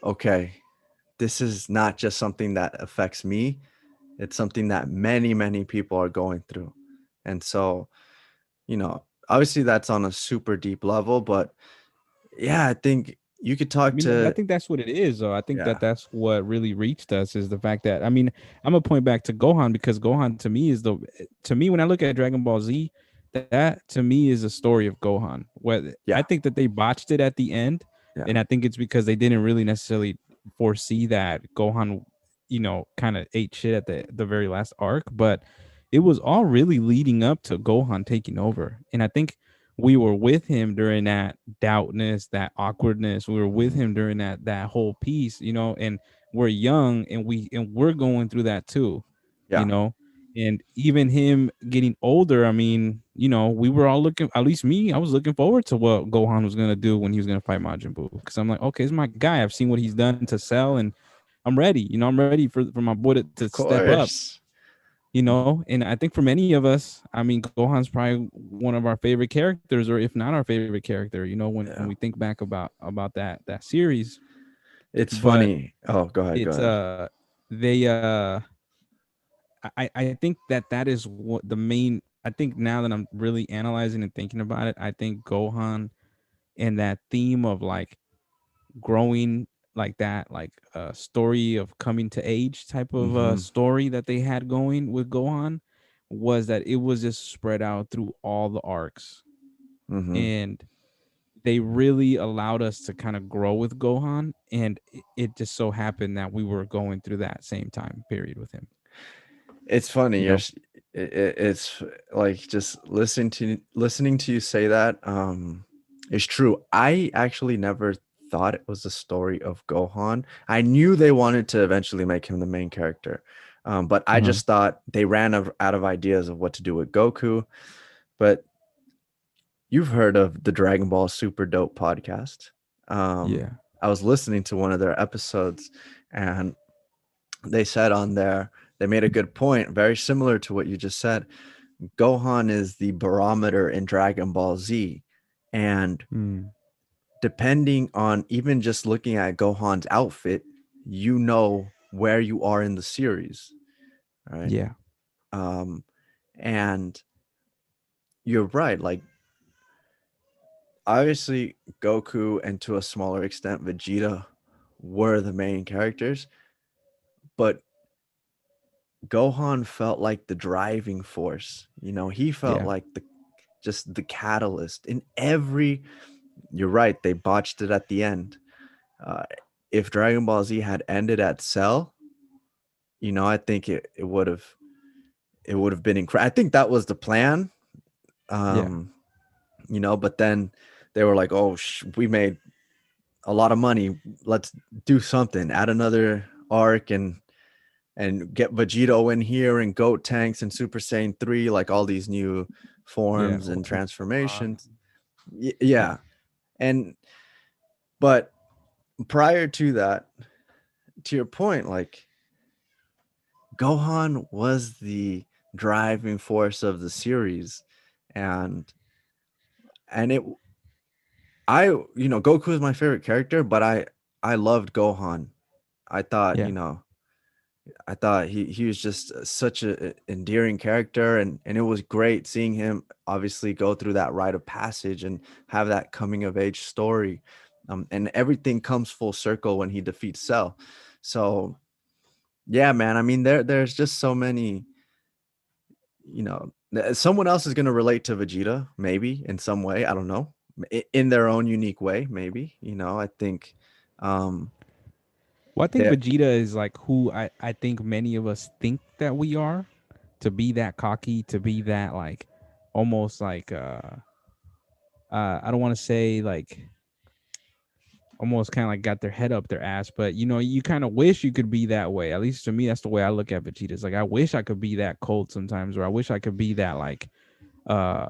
okay, this is not just something that affects me, it's something that many people are going through. And so, obviously that's on a super deep level, but yeah, I think you could I talk mean, I to, think that's what it is, though. I think that yeah, that's what really reached us is the fact that, I mean, I'm gonna point back to Gohan because Gohan to me is to me when I look at Dragon Ball Z, that to me is a story of Gohan. Where I yeah, think that they botched it at the end, yeah, and I think it's because they didn't really necessarily foresee that Gohan, kind of ate shit at the very last arc, but it was all really leading up to Gohan taking over, and I think we were with him during that doubtness, that awkwardness. We were with mhm, him during that whole piece, and we're young and we're going through that too, you yeah. know. And even him getting older, I mean, we were all looking, at least me, I was looking forward to what Gohan was gonna do when he was gonna fight Majin Buu. Because I'm like, okay, it's my guy. I've seen what he's done to Cell, and I'm ready. I'm ready for my boy to Of step up. course. And I think for many of us, I mean, Gohan's probably one of our favorite characters, or if not our favorite character, when we Yeah. think back about that series. It's But funny. Oh, go ahead. Go it's ahead. they I think that is what the main, I think now that I'm really analyzing and thinking about it, I think Gohan and that theme of like growing, like that, like a story of coming to age type of Mm-hmm. story that they had going with Gohan, was that it was just spread out through all the arcs, Mm-hmm. and they really allowed us to kind of grow with Gohan, and it just so happened that we were going through that same time period with him. It's funny. You know? It's like just listening to you say that is true. I actually never thought it was a story of Gohan. I knew they wanted to eventually make him the main character, but I Uh-huh. just thought they ran out of ideas of what to do with Goku. But you've heard of the Dragon Ball Super Dope podcast. Yeah. I was listening to one of their episodes, and they said on there, they made a good point, very similar to what you just said. Gohan is the barometer in Dragon Ball Z. And Mm. depending on even just looking at Gohan's outfit, you know where you are in the series, right? Yeah. Um, and you're right. Like, obviously, Goku and to a smaller extent, Vegeta were the main characters, but Gohan felt like the driving force. He felt Yeah. like the catalyst in every. You're right. They botched it at the end. Uh, if Dragon Ball Z had ended at Cell, I think it would have been incredible. I think that was the plan. Yeah. Um, but then they were like, "Oh, we made a lot of money. Let's do something. Add another arc and get Vegito in here and Goat Tanks and Super Saiyan 3, like all these new Yeah. forms and Ultimate Gohan. transformations." Yeah. Yeah. And but prior to that, to your point, like Gohan was the driving force of the series, and and it Goku is my favorite character, but I loved Gohan. I thought, Yeah. I thought he was just such a endearing character, and it was great seeing him obviously go through that rite of passage and have that coming of age story. And everything comes full circle when he defeats Cell. So yeah, man. I mean, there's just so many, someone else is gonna relate to Vegeta, maybe in some way. I don't know. In their own unique way, maybe. I think um Well, I think that Vegeta is like who I think many of us think that we are, to be that cocky, to be that like almost like I don't want to say like almost kind of like got their head up their ass, but you kind of wish you could be that way. At least to me, that's the way I look at Vegeta. It's like I wish I could be that cold sometimes, or I wish I could be that like uh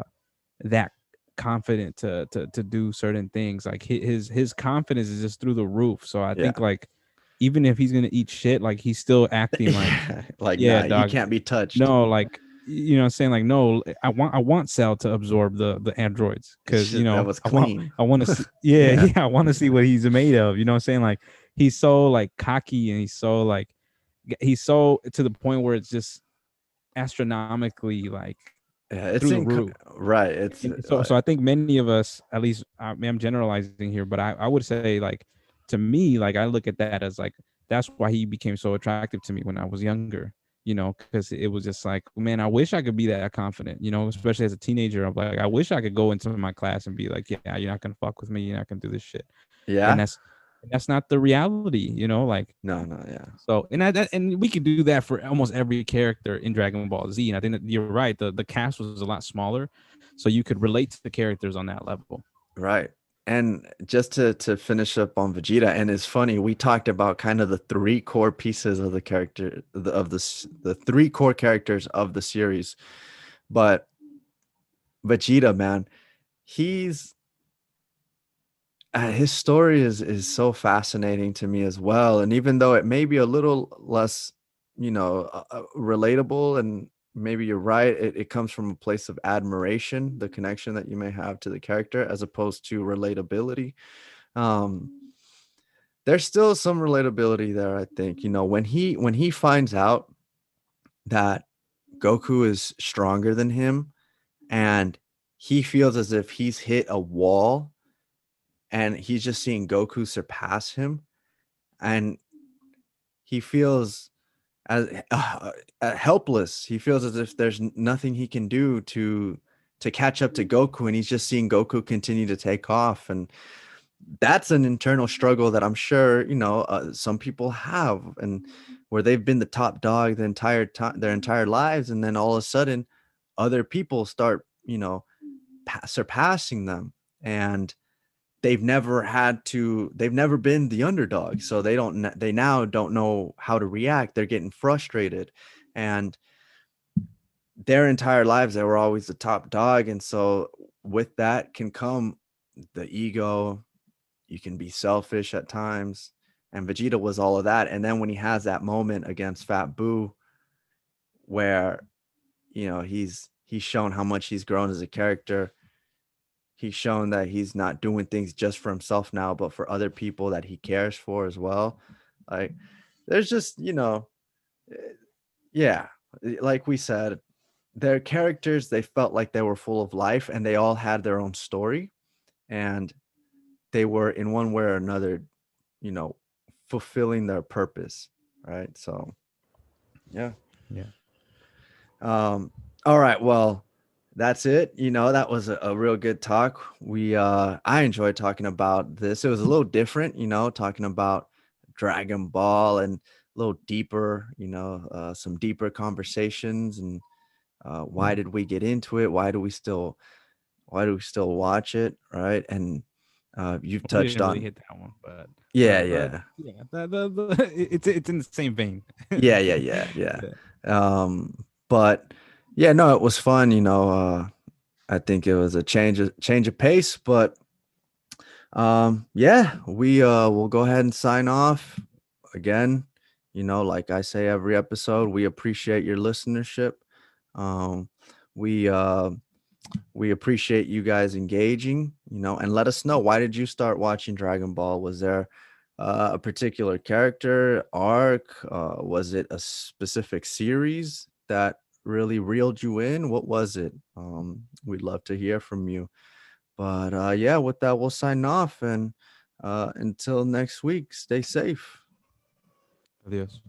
that confident to do certain things. Like his confidence is just through the roof. So I yeah. think like even if he's gonna eat shit, like he's still acting like, Yeah, like, yeah, nah, he dog, can't be touched. no, like saying like no, I want Cell to absorb the androids because Shit, that was I want clean. I want to see, yeah, Yeah. yeah, I want to see what he's made of. You know what I'm saying? Like he's so like cocky and he's so to the point where it's just astronomically like Yeah, it's through the roof. right. It's And so I think many of us, at least I mean, I'm generalizing here, but I would say like to me, like I look at that as like that's why he became so attractive to me when I was younger. Because it was just like, man, I wish I could be that confident. Especially as a teenager, I'm like, I wish I could go into my class and be like, yeah, you're not gonna fuck with me, you're not gonna do this shit, and yeah. that's not the reality. Like No, no, yeah. so, and we could do that for almost every character in Dragon Ball Z. And I think that you're right. The cast was a lot smaller, so you could relate to the characters on that level. Right. And just to finish up on Vegeta, and it's funny, we talked about kind of the three core pieces of the character the three core characters of the series. But Vegeta, man, he's his story is so fascinating to me as well. And even though it may be a little less, relatable, and maybe you're right, it comes from a place of admiration, the connection that you may have to the character, as opposed to relatability. Um, there's still some relatability there, I think. When he finds out that Goku is stronger than him, and he feels as if he's hit a wall, and he's just seeing Goku surpass him, and he feels as helpless. He feels as if there's nothing he can do to catch up to Goku, and he's just seeing Goku continue to take off. And that's an internal struggle that I'm sure some people have, and where they've been the top dog the entire time, their entire lives, and then all of a sudden, other people start surpassing them, and they've never been the underdog, so they now don't know how to react. They're getting frustrated, and their entire lives they were always the top dog, and so with that can come the ego. You can be selfish at times, and Vegeta was all of that. And then when he has that moment against Fat Boo, where he's shown how much he's grown as a character. He's shown that he's not doing things just for himself now, but for other people that he cares for as well. Like, there's just, eh, yeah, like we said, their characters, they felt like they were full of life, and they all had their own story, and they were in one way or another, you know, fulfilling their purpose. Right. So, yeah. Yeah. All right. Well, that's it. That was a real good talk. I enjoyed talking about this. It was a little different, talking about Dragon Ball, and a little deeper, some deeper conversations, and why did we get into it? Why do we still watch it? Right. And you've We touched didn't really on, hit that one, but yeah, but yeah, yeah, it's in the same vein. yeah, yeah, yeah, yeah. Yeah. But yeah, no, it was fun. I think it was a change of pace, but yeah, we will go ahead and sign off again. Like I say every episode, we appreciate your listenership. Um, we we appreciate you guys engaging, and let us know, why did you start watching Dragon Ball? Was there a particular character arc? Was it a specific series that really reeled you in? What was it? We'd love to hear from you. But yeah, with that, we'll sign off. And until next week, stay safe. Adios.